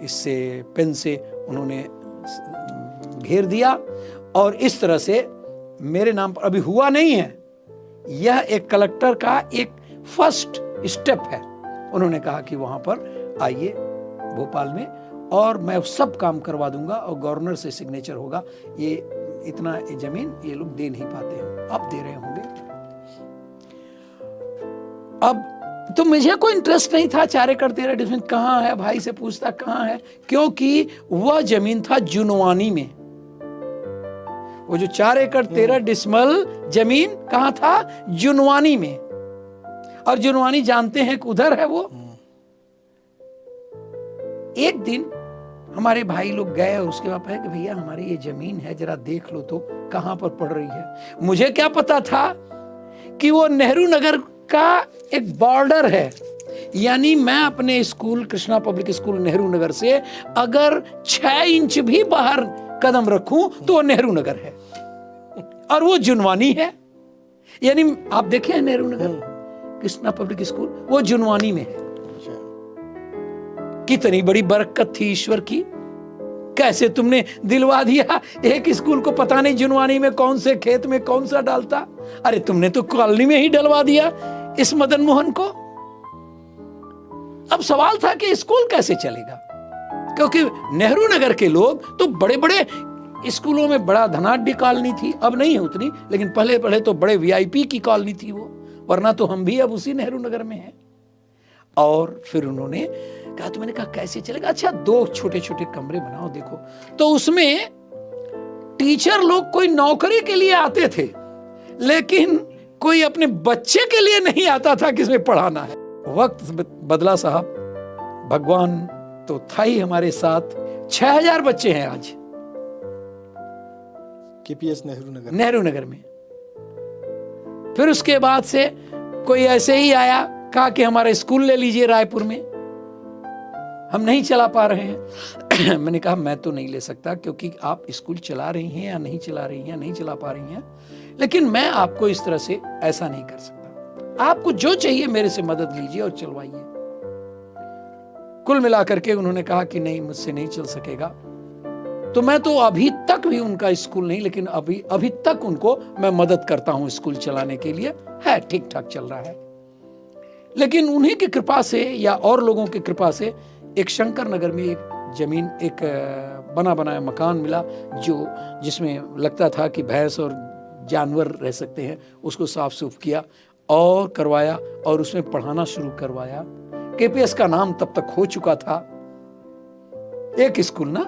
इससे पेन से उन्होंने घेर दिया। और इस तरह से मेरे नाम पर अभी हुआ नहीं है, यह एक कलेक्टर का एक फर्स्ट स्टेप है। उन्होंने कहा कि वहां पर आइए भोपाल में और मैं सब काम करवा दूंगा और गवर्नर से सिग्नेचर होगा। ये इतना जमीन ये लोग दे नहीं पाते हैं, अब दे रहे होंगे। अब तो मुझे कोई इंटरेस्ट नहीं था 4 एकड़ 13 डिसमिल कहाँ है, भाई से पूछता कहाँ है, क्योंकि वह जमीन था जुनवानी में। वो जो 4 एकड़ 13 डिसमिल जमीन कहाँ था, जुनवानी में। और जुनवानी जानते हैं कि उधर है वो। एक दिन हमारे भाई लोग गए और उसके बाद कि भैया हमारी ये जमीन है, जरा देख लो तो कहां पर पड़ रही है। मुझे क्या पता था कि वो नेहरू नगर का एक बॉर्डर है, यानी मैं अपने school Krishna Public School Nehru Nagar से अगर 6 इंच भी बाहर कदम रखूं तो वो नेहरू नगर है और वो जुनवानी है। यानी आप देखे नेहरू नगर कृष्णा पब्लिक स्कूल, वो जुनवानी में है। कितनी बड़ी बरकत थी ईश्वर की, कैसे तुमने दिलवा दिया। एक स्कूल को पता नहीं जुनवानी में कौन से खेत में कौन सा डालता, अरे तुमने तो कॉलोनी में ही डलवा दिया इस मदन मोहन को। अब सवाल था कि स्कूल कैसे चलेगा। क्योंकि नेहरू नगर के लोग तो बड़े बड़े स्कूलों में, बड़ा धनाढ्य कॉलोनी थी, अब नहीं है उतनी, लेकिन पहले पहले तो बड़े वीआईपी की कॉलोनी थी वो, वरना तो हम भी अब उसी नेहरू नगर में हैं। और फिर उन्होंने कहा, तो मैंने कहा कैसे चलेगा? अच्छा 2 छोटे छोटे कमरे बनाओ। देखो, तो उसमें टीचर लोग कोई नौकरी के लिए आते थे, लेकिन कोई अपने बच्चे के लिए नहीं आता था कि इसमें पढ़ाना है। वक्त बदला साहब, भगवान तो था ही हमारे साथ। 6000 बच्चे हैं आज केपीएस नेहरू नगर में। फिर उसके बाद से कोई ऐसे ही आया, कहा कि हमारा स्कूल ले लीजिए रायपुर में, हम नहीं चला पा रहे हैं। मैंने कहा मैं तो नहीं ले सकता, क्योंकि आप स्कूल चला रही हैं या नहीं चला रही हैं, नहीं चला पा रही हैं, लेकिन मैं आपको इस तरह से ऐसा नहीं कर सकता। आपको जो चाहिए मेरे से मदद लीजिए और चलवाइए। कुल मिलाकर के उन्होंने कहा कि नहीं, मुझसे नहीं चल सकेगा। तो मैं तो अभी तक भी उनका स्कूल नहीं, लेकिन अभी तक उनको मैं मदद करता हूं स्कूल चलाने के लिए, है ठीक ठाक चल रहा है। लेकिन उन्हीं की कृपा से या और लोगों की कृपा से एक शंकर नगर में एक जमीन, एक बना बनाया मकान मिला, जिसमें लगता था कि भैंस और जानवर रह सकते हैं। उसको साफ सूफ किया और करवाया और उसमें पढ़ाना शुरू करवाया। केपीएस का नाम तब तक हो चुका था, एक स्कूल ना,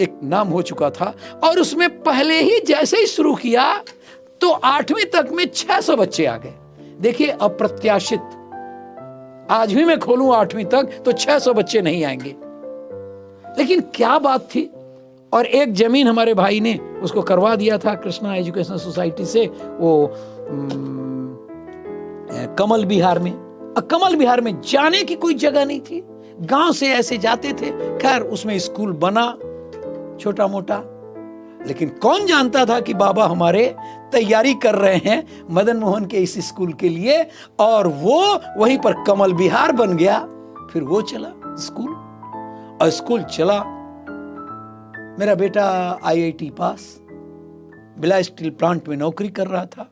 एक नाम हो चुका था। और उसमें पहले ही जैसे ही शुरू किया तो 8वीं तक में 600 बच्चे आ गए। देखिए, अप्रत्याशित। आज भी मैं खोलूं 8वीं तक तो 600 बच्चे नहीं आएंगे, लेकिन क्या बात थी। और एक जमीन हमारे भाई ने उसको करवा दिया था कृष्णा एजुकेशनल सोसाइटी से, वो कमल विहार में। कमल विहार में जाने की कोई जगह नहीं थी, गांव से ऐसे जाते थे। खैर उसमें स्कूल बना छोटा मोटा, लेकिन कौन जानता था कि बाबा हमारे तैयारी कर रहे हैं मदन मोहन के इस स्कूल के लिए, और वो वहीं पर कमल विहार बन गया। फिर वो चला स्कूल, और स्कूल चला। मेरा बेटा IIT पास, बिला स्टील प्लांट में नौकरी कर रहा था,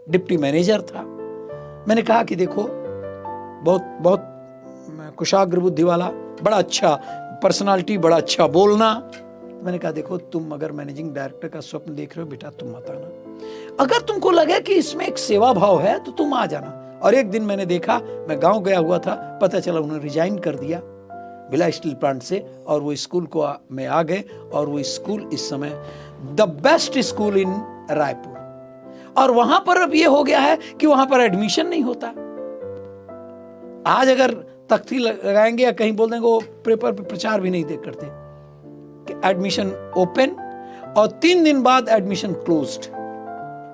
डिप्टी मैनेजर था। मैंने कहा कि देखो, बहुत बहुत कुशाग्र बुद्धि वाला, बड़ा अच्छा पर्सनालिटी, बड़ा अच्छा बोलना। मैंने कहा देखो, तुम अगर मैनेजिंग डायरेक्टर का स्वप्न देख रहे हो बेटा, तुम मत आना। अगर तुमको लगे कि इसमें एक सेवा भाव है तो तुम आ जाना। और एक दिन मैंने देखा, मैं गांव गया हुआ था, पता चला उन्होंने रिजाइन कर दिया बिला स्टील प्लांट से, और वो स्कूल को में आ गए। और वो स्कूल इस समय द बेस्ट स्कूल इन रायपुर। और वहां पर अब ये हो गया है कि वहां पर एडमिशन नहीं होता। आज अगर तख्ती लगाएंगे या कहीं बोल देंगे, वो पेपर पे प्रचार भी नहीं करते कि एडमिशन ओपन, और 3 दिन बाद एडमिशन क्लोज्ड।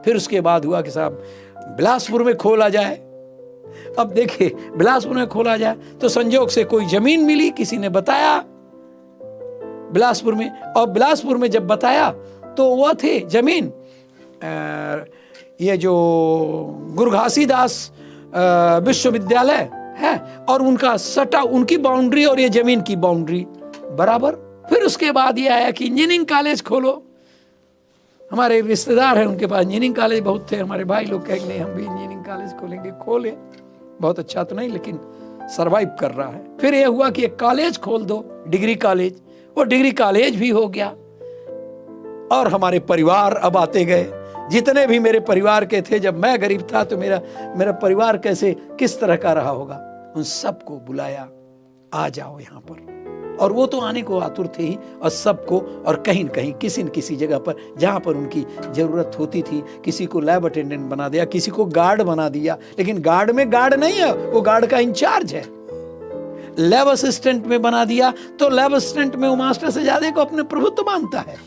फिर उसके बाद हुआ कि साहब बिलासपुर में खोला जाए। अब देखिए, बिलासपुर में खोला जाए तो संजोग से कोई जमीन मिली, किसी ने बताया बिलासपुर में। और बिलासपुर में जब बताया तो वह थे जमीन, ये जो गुरु घासीदास विश्वविद्यालय है, और उनका सटा, उनकी बाउंड्री और ये जमीन की बाउंड्री बराबर। फिर उसके बाद ये आया कि इंजीनियरिंग कॉलेज खोलो। हमारे रिश्तेदार हैं, उनके पास इंजीनियरिंग कॉलेज बहुत थे। हमारे भाई लोग कहेंगे नहीं, हम भी इंजीनियरिंग कॉलेज खोलेंगे। खोले, बहुत अच्छा तो नहीं, लेकिन सरवाइव कर रहा है। फिर ये हुआ कि एक कॉलेज खोल दो, डिग्री कॉलेज। वो डिग्री कॉलेज भी हो गया। और हमारे परिवार अब आते गए, जितने भी मेरे परिवार के थे। जब मैं गरीब था तो मेरा परिवार कैसे, किस तरह का रहा होगा, उन सबको बुलाया, आ जाओ यहाँ पर। और वो तो आने को आतुर थे ही, और सबको, और कहीं न कहीं किसी न किसी जगह पर जहाँ पर उनकी ज़रूरत होती थी, किसी को लैब अटेंडेंट बना दिया, किसी को गार्ड बना दिया। लेकिन गार्ड में गार्ड नहीं है, वो गार्ड का इंचार्ज है। लैब असिस्टेंट में बना दिया तो लैब असिस्टेंट में वो मास्टर से ज़्यादा को अपने प्रभुत्व मानता है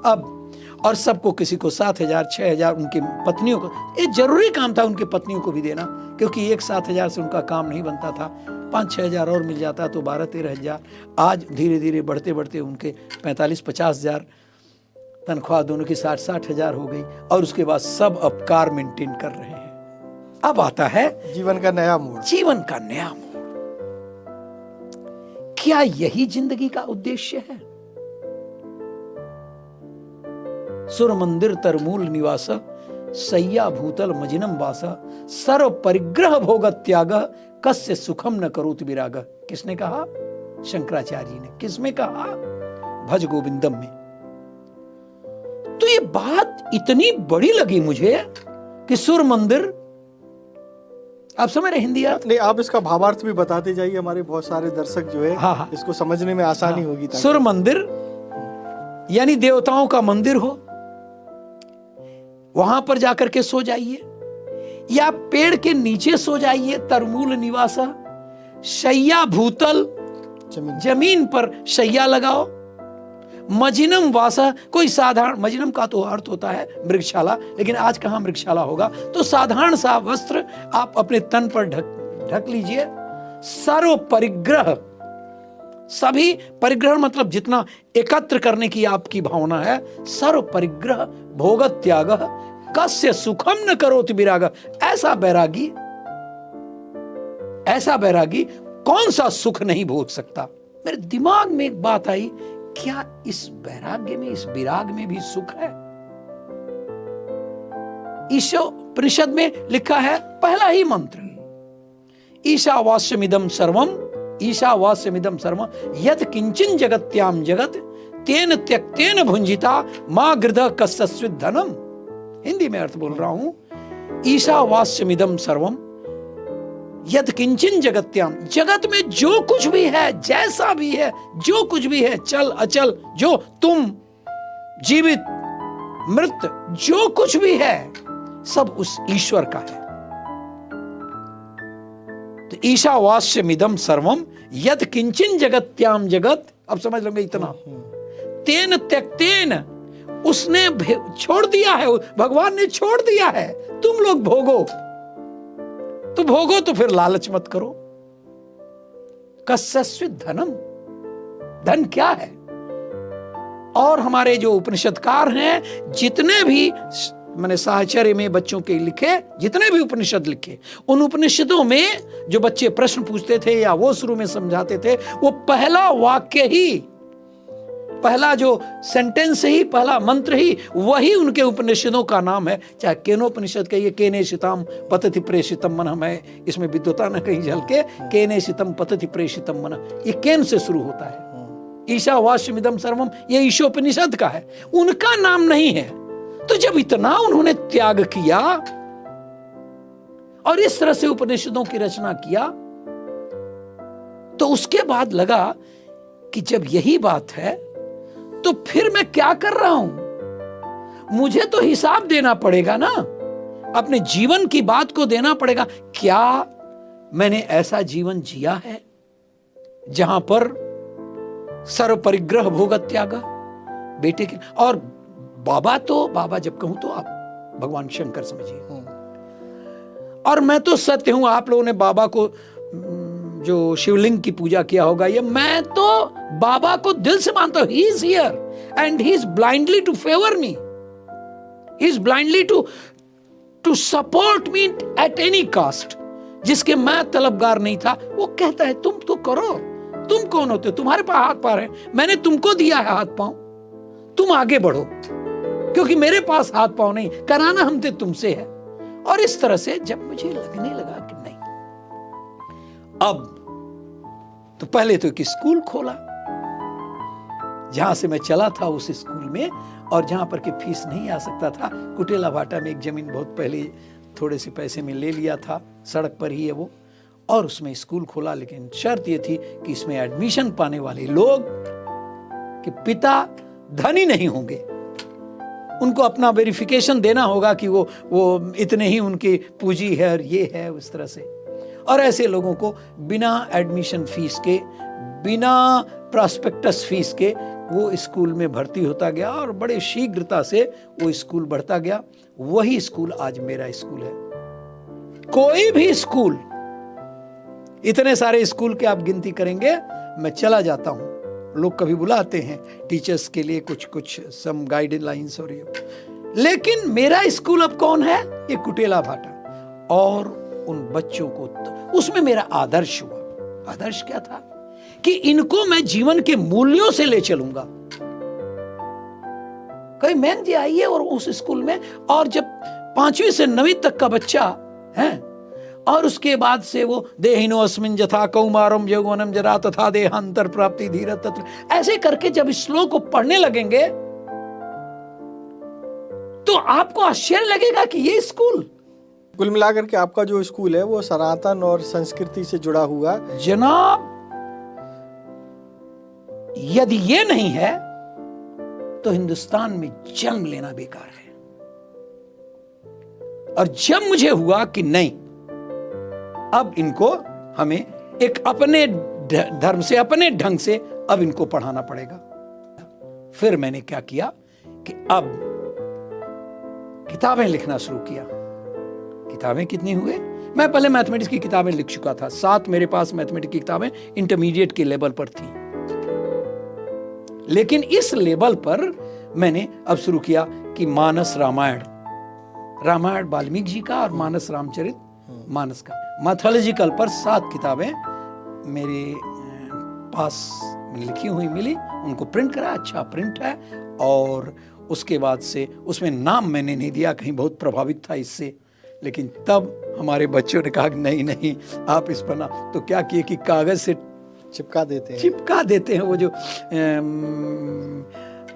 अब। और सबको, किसी को 7,000, 6,000, उनकी पत्नियों को, ये जरूरी काम था उनकी पत्नियों को भी देना, क्योंकि एक 7,000 से उनका काम नहीं बनता था। 5-6 हज़ार और मिल जाता तो 12-13 हज़ार। आज धीरे धीरे बढ़ते बढ़ते उनके 45-50 हज़ार तनख्वाह, दोनों की 60-60 हज़ार हो गई। और उसके बाद सब अब कार मेंटेन कर रहे हैं। अब आता है जीवन का नया मोड़। जीवन का नया मोड़। क्या यही जिंदगी का उद्देश्य है? सुर मंदिर तरमूल निवास, सय्या भूतल मजिनम वास, सर्व परिग्रह भोग त्याग, कस्य सुखम न करोति विराग। किसने कहा? शंकराचार्य जी ने। किसमें कहा? भज गोविंदम में। तो ये बात इतनी बड़ी लगी मुझे कि सूर्य मंदिर, आप समझ रहे हिंदी अर्थ? नहीं, आप इसका भावार्थ भी बताते जाइए, हमारे बहुत सारे दर्शक जो है हाँ, हाँ। इसको समझने में आसानी होगी। सूर्य मंदिर यानी देवताओं का मंदिर हो, वहां पर जाकर के सो जाइए, या पेड़ के नीचे सो जाइए, तरमूल निवासा, शैया भूतल, जमीन पर शैया लगाओ। मजिनम वासा, कोई साधारण, मजिनम का तो अर्थ होता है मृगशाला, लेकिन आज कहां मृगशाला होगा, तो साधारण सा वस्त्र आप अपने तन पर ढक लीजिए। सर्व परिग्रह, सभी परिग्रह मतलब जितना एकत्र करने की आपकी भावना है, सर्व परिग्रह भोग त्याग कस्य सुखम न करोति विराग। ऐसा बैरागी कौन सा सुख नहीं भोग सकता। मेरे दिमाग में एक बात आई, क्या इस वैराग्य में, इस विराग में भी सुख है? ईशोपनिषद में लिखा है, पहला ही मंत्र, ईशावास्यमिदं सर्वम, ईशावास्यमिदं सर्वम यत् किंचिन जगत्याम जगत तेन त्यक्तेन भुंजिता मां गृध कस्यस्विद धनम। हिंदी में अर्थ बोल रहा हूं, ईशावास्यमिदं सर्वम यद किंचिन जगत्याम, जगत में जो कुछ भी है, जैसा भी है, जो कुछ भी है, चल अचल, जो तुम, जीवित मृत, जो कुछ भी है, सब उस ईश्वर का है। तो ईशावास्यमिदं सर्वम यद किंचिन जगत्याम जगत, अब समझ लोगे इतना, तेन त्यक्तेन, उसने छोड़ दिया है, भगवान ने छोड़ दिया है, तुम लोग भोगो तो भोगो, तो फिर लालच मत करो। कस्यस्विद धनम, धन क्या है? और हमारे जो उपनिषदकार हैं, जितने भी मैंने साहचर्य में बच्चों के लिखे, जितने भी उपनिषद लिखे, उन उपनिषदों में जो बच्चे प्रश्न पूछते थे या वो शुरू में समझाते थे, वो पहला वाक्य ही, पहला जो सेंटेंस ही, पहला मंत्र ही, वही उनके उपनिषदों का नाम है। चाहे केनोपनिषद कहिए, केने शिताम पतति प्रेषितम मन, हमें इसमें विद्वता न कहीं झलके, केने शितम पतति प्रेषितम मन, ये केन से शुरू होता है। ईशावास्यमिदं सर्वम, ये ईशोपनिषद का है, उनका नाम नहीं है। तो जब इतना उन्होंने त्याग किया और इस तरह से उपनिषदों की रचना किया, तो उसके बाद लगा कि जब यही बात है तो फिर मैं क्या कर रहा हूं? मुझे तो हिसाब देना पड़ेगा ना, अपने जीवन की बात को देना पड़ेगा। क्या मैंने ऐसा जीवन जिया है जहां पर सर्व परिग्रह भोग त्याग बेटे के, और बाबा, तो बाबा जब कहूं तो आप भगवान शंकर समझिए, और मैं तो सत्य हूं, आप लोगों ने बाबा को जो शिवलिंग की पूजा किया होगा, ये मैं तो बाबा को दिल से मानता हूं। He is here and he is blindly to favour me, he is blindly to support me at any cost. जिसके मैं तलबगार नहीं था, वो कहता है तुम तो करो, तुम कौन होते हो, तुम्हारे पास हाथ पार है, मैंने तुमको दिया है हाथ पांव, तुम आगे बढ़ो, क्योंकि मेरे पास हाथ पांव नहीं, कराना हमसे तुमसे है। और इस तरह से जब मुझे लगने लगा कि नहीं, अब तो पहले तो एक स्कूल खोला, जहां से मैं चला था उस स्कूल में, और जहां पर कि फीस नहीं आ सकता था, कुटेला भाटा में एक जमीन बहुत पहले थोड़े से पैसे में ले लिया था, सड़क पर ही है वो, और उसमें स्कूल खोला। लेकिन शर्त ये थी कि इसमें एडमिशन पाने वाले लोग कि पिता धनी नहीं होंगे, उनको अपना वेरिफिकेशन देना होगा कि वो इतने ही उनकी पूंजी है और ये है, उस तरह से। और ऐसे लोगों को बिना एडमिशन फीस के, बिना प्रॉस्पेक्टस फीस के वो स्कूल में भर्ती होता गया, और बड़े शीघ्रता से वो स्कूल बढ़ता गया। वही स्कूल आज मेरा स्कूल है। कोई भी स्कूल, इतने सारे स्कूल के आप गिनती करेंगे, मैं चला जाता हूं, लोग कभी बुलाते हैं टीचर्स के लिए कुछ सम गाइडलाइंस और ये, लेकिन मेरा स्कूल अब कौन है? ये कुटेला भाटा। और उन बच्चों को तो उसमें मेरा आदर्श हुआ। आदर्श क्या था? कि इनको मैं जीवन के मूल्यों से ले चलूंगा। कहीं मैन जी आइए और उस स्कूल में, और जब 5वीं से 9वीं तक का बच्चा है, और उसके बाद से वो देहिनो अस्मिन जथा कौमारम यौवनम जरा तथा देहांतर प्राप्ति धीरज तत्र, ऐसे करके जब इस श्लोक को पढ़ने लगेंगे तो आपको आश्चर्य लगेगा कि ये स्कूल, कुल मिलाकर के आपका जो स्कूल है वो सनातन और संस्कृति से जुड़ा हुआ। जनाब यदि ये नहीं है तो हिंदुस्तान में जन्म लेना बेकार है। और जब मुझे हुआ कि नहीं, अब इनको हमें एक अपने धर्म से, अपने ढंग से अब इनको पढ़ाना पड़ेगा, फिर मैंने क्या किया कि अब किताबें लिखना शुरू किया। किताबें कितनी हुए, मैं पहले मैथमेटिक्स की किताबें लिख चुका था, 7 मेरे पास मैथमेटिक्स की किताबें इंटरमीडिएट के लेवल पर थी। लेकिन इस लेवल पर मैंने अब शुरू किया कि मानस रामायण, रामायण वाल्मीकि जी का और मानस रामचरित मानस का, मैथोलॉजिकल पर 7 किताबें मेरे पास लिखी हुई मिली, उनको प्रिंट करा, अच्छा प्रिंट है। और उसके बाद से उसमें नाम मैंने नहीं दिया, कहीं बहुत प्रभावित था इससे, लेकिन तब हमारे बच्चों ने कहा कि नहीं नहीं आप इस पर ना, तो क्या किए कि कागज से चिपका देते हैं वो जो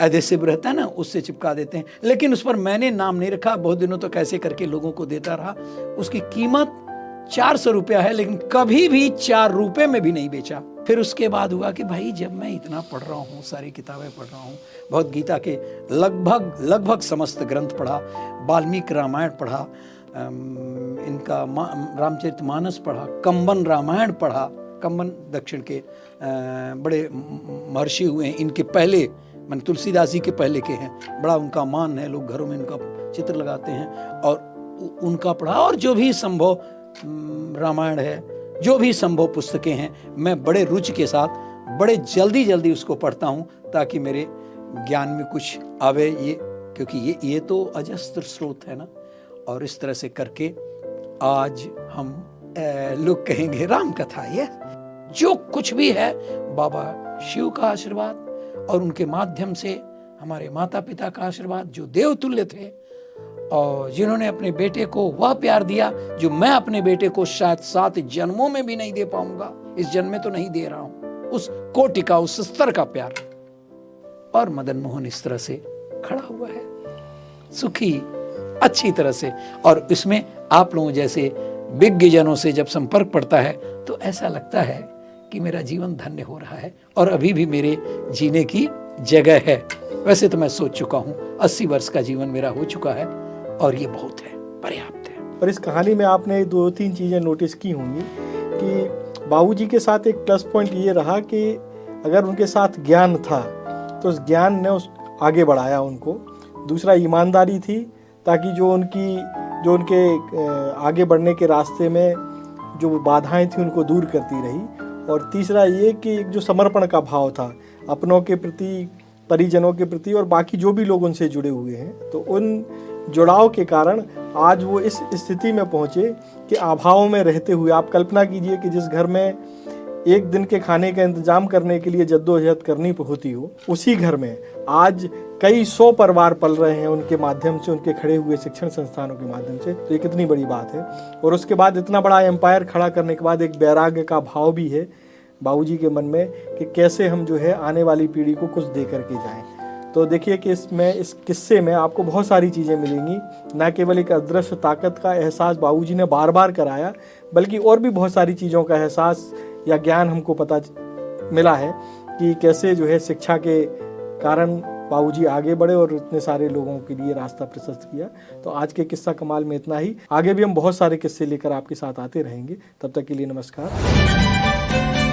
एडेसिव रहता है ना, उससे चिपका देते हैं। लेकिन उस पर मैंने नाम नहीं रखा, बहुत दिनों तक ऐसे करके लोगों को देता रहा। उसकी कीमत 400 रुपया है, लेकिन कभी भी 4 रुपए में भी नहीं बेचा। फिर उसके बाद हुआ कि भाई जब मैं इतना पढ़ रहा हूँ, सारी किताबें पढ़ रहा हूँ, भगवद गीता के लगभग समस्त ग्रंथ पढ़ा, वाल्मीकि रामायण पढ़ा, इनका रामचरितमानस पढ़ा, कंबन रामायण पढ़ा। कंबन दक्षिण के बड़े महर्षि हुए हैं, इनके पहले मन तुलसीदास जी के पहले के हैं, बड़ा उनका मान है, लोग घरों में उनका चित्र लगाते हैं और उनका पढ़ा। और जो भी संभव रामायण है, जो भी संभव पुस्तकें हैं, मैं बड़े रुचि के साथ बड़े जल्दी उसको पढ़ता हूँ ताकि मेरे ज्ञान में कुछ आवे, ये क्योंकि ये तो अजस्त्र स्रोत है ना। और इस तरह से करके आज हम लोग कहेंगे राम कथा, ये जो कुछ भी है बाबा शिव का आशीर्वाद और उनके माध्यम से हमारे माता पिता का आशीर्वाद, जो देवतुल्य थे और जिन्होंने अपने बेटे को वह प्यार दिया जो मैं अपने बेटे को शायद 7 जन्मों में भी नहीं दे पाऊंगा, इस जन्म में तो नहीं दे रहा हूं, उस कोटि का, उस स्तर का प्यार। और मदन मोहन इस तरह से खड़ा हुआ है, सुखी, अच्छी तरह से। और इसमें आप लोगों जैसे विज्ञजनों से जब संपर्क पड़ता है तो ऐसा लगता है कि मेरा जीवन धन्य हो रहा है और अभी भी मेरे जीने की जगह है। वैसे तो मैं सोच चुका हूँ 80 वर्ष का जीवन मेरा हो चुका है और ये बहुत है, पर्याप्त है। और इस कहानी में आपने 2-3 चीज़ें नोटिस की होंगी कि बाबूजी के साथ एक प्लस पॉइंट ये रहा कि अगर उनके साथ ज्ञान था तो उस ज्ञान ने आगे बढ़ाया उनको। दूसरा ईमानदारी थी, ताकि जो उनके आगे बढ़ने के रास्ते में जो बाधाएं थी उनको दूर करती रही। और तीसरा ये कि जो समर्पण का भाव था अपनों के प्रति, परिजनों के प्रति और बाकी जो भी लोग उनसे जुड़े हुए हैं, तो उन जुड़ाव के कारण आज वो इस स्थिति में पहुँचे कि अभाव में रहते हुए, आप कल्पना कीजिए कि जिस घर में एक दिन के खाने का इंतजाम करने के लिए जद्दोजहद करनी होती हो, उसी घर में आज कई 100 परिवार पल रहे हैं उनके माध्यम से, उनके खड़े हुए शिक्षण संस्थानों के माध्यम से। तो ये कितनी बड़ी बात है। और उसके बाद इतना बड़ा एम्पायर खड़ा करने के बाद एक वैराग्य का भाव भी है बाबूजी के मन में कि कैसे हम जो है आने वाली पीढ़ी को कुछ दे करके जाएं। तो देखिए कि इस किस्से में आपको बहुत सारी चीज़ें मिलेंगी। न केवल एक अदृश्य ताकत का एहसास बाबूजी ने बार बार कराया, बल्कि और भी बहुत सारी चीज़ों का एहसास या ज्ञान हमको पता मिला है कि कैसे जो है शिक्षा के कारण बाबूजी आगे बढ़े और इतने सारे लोगों के लिए रास्ता प्रशस्त किया। तो आज के किस्सा कमाल में इतना ही। आगे भी हम बहुत सारे किस्से लेकर आपके साथ आते रहेंगे। तब तक के लिए नमस्कार।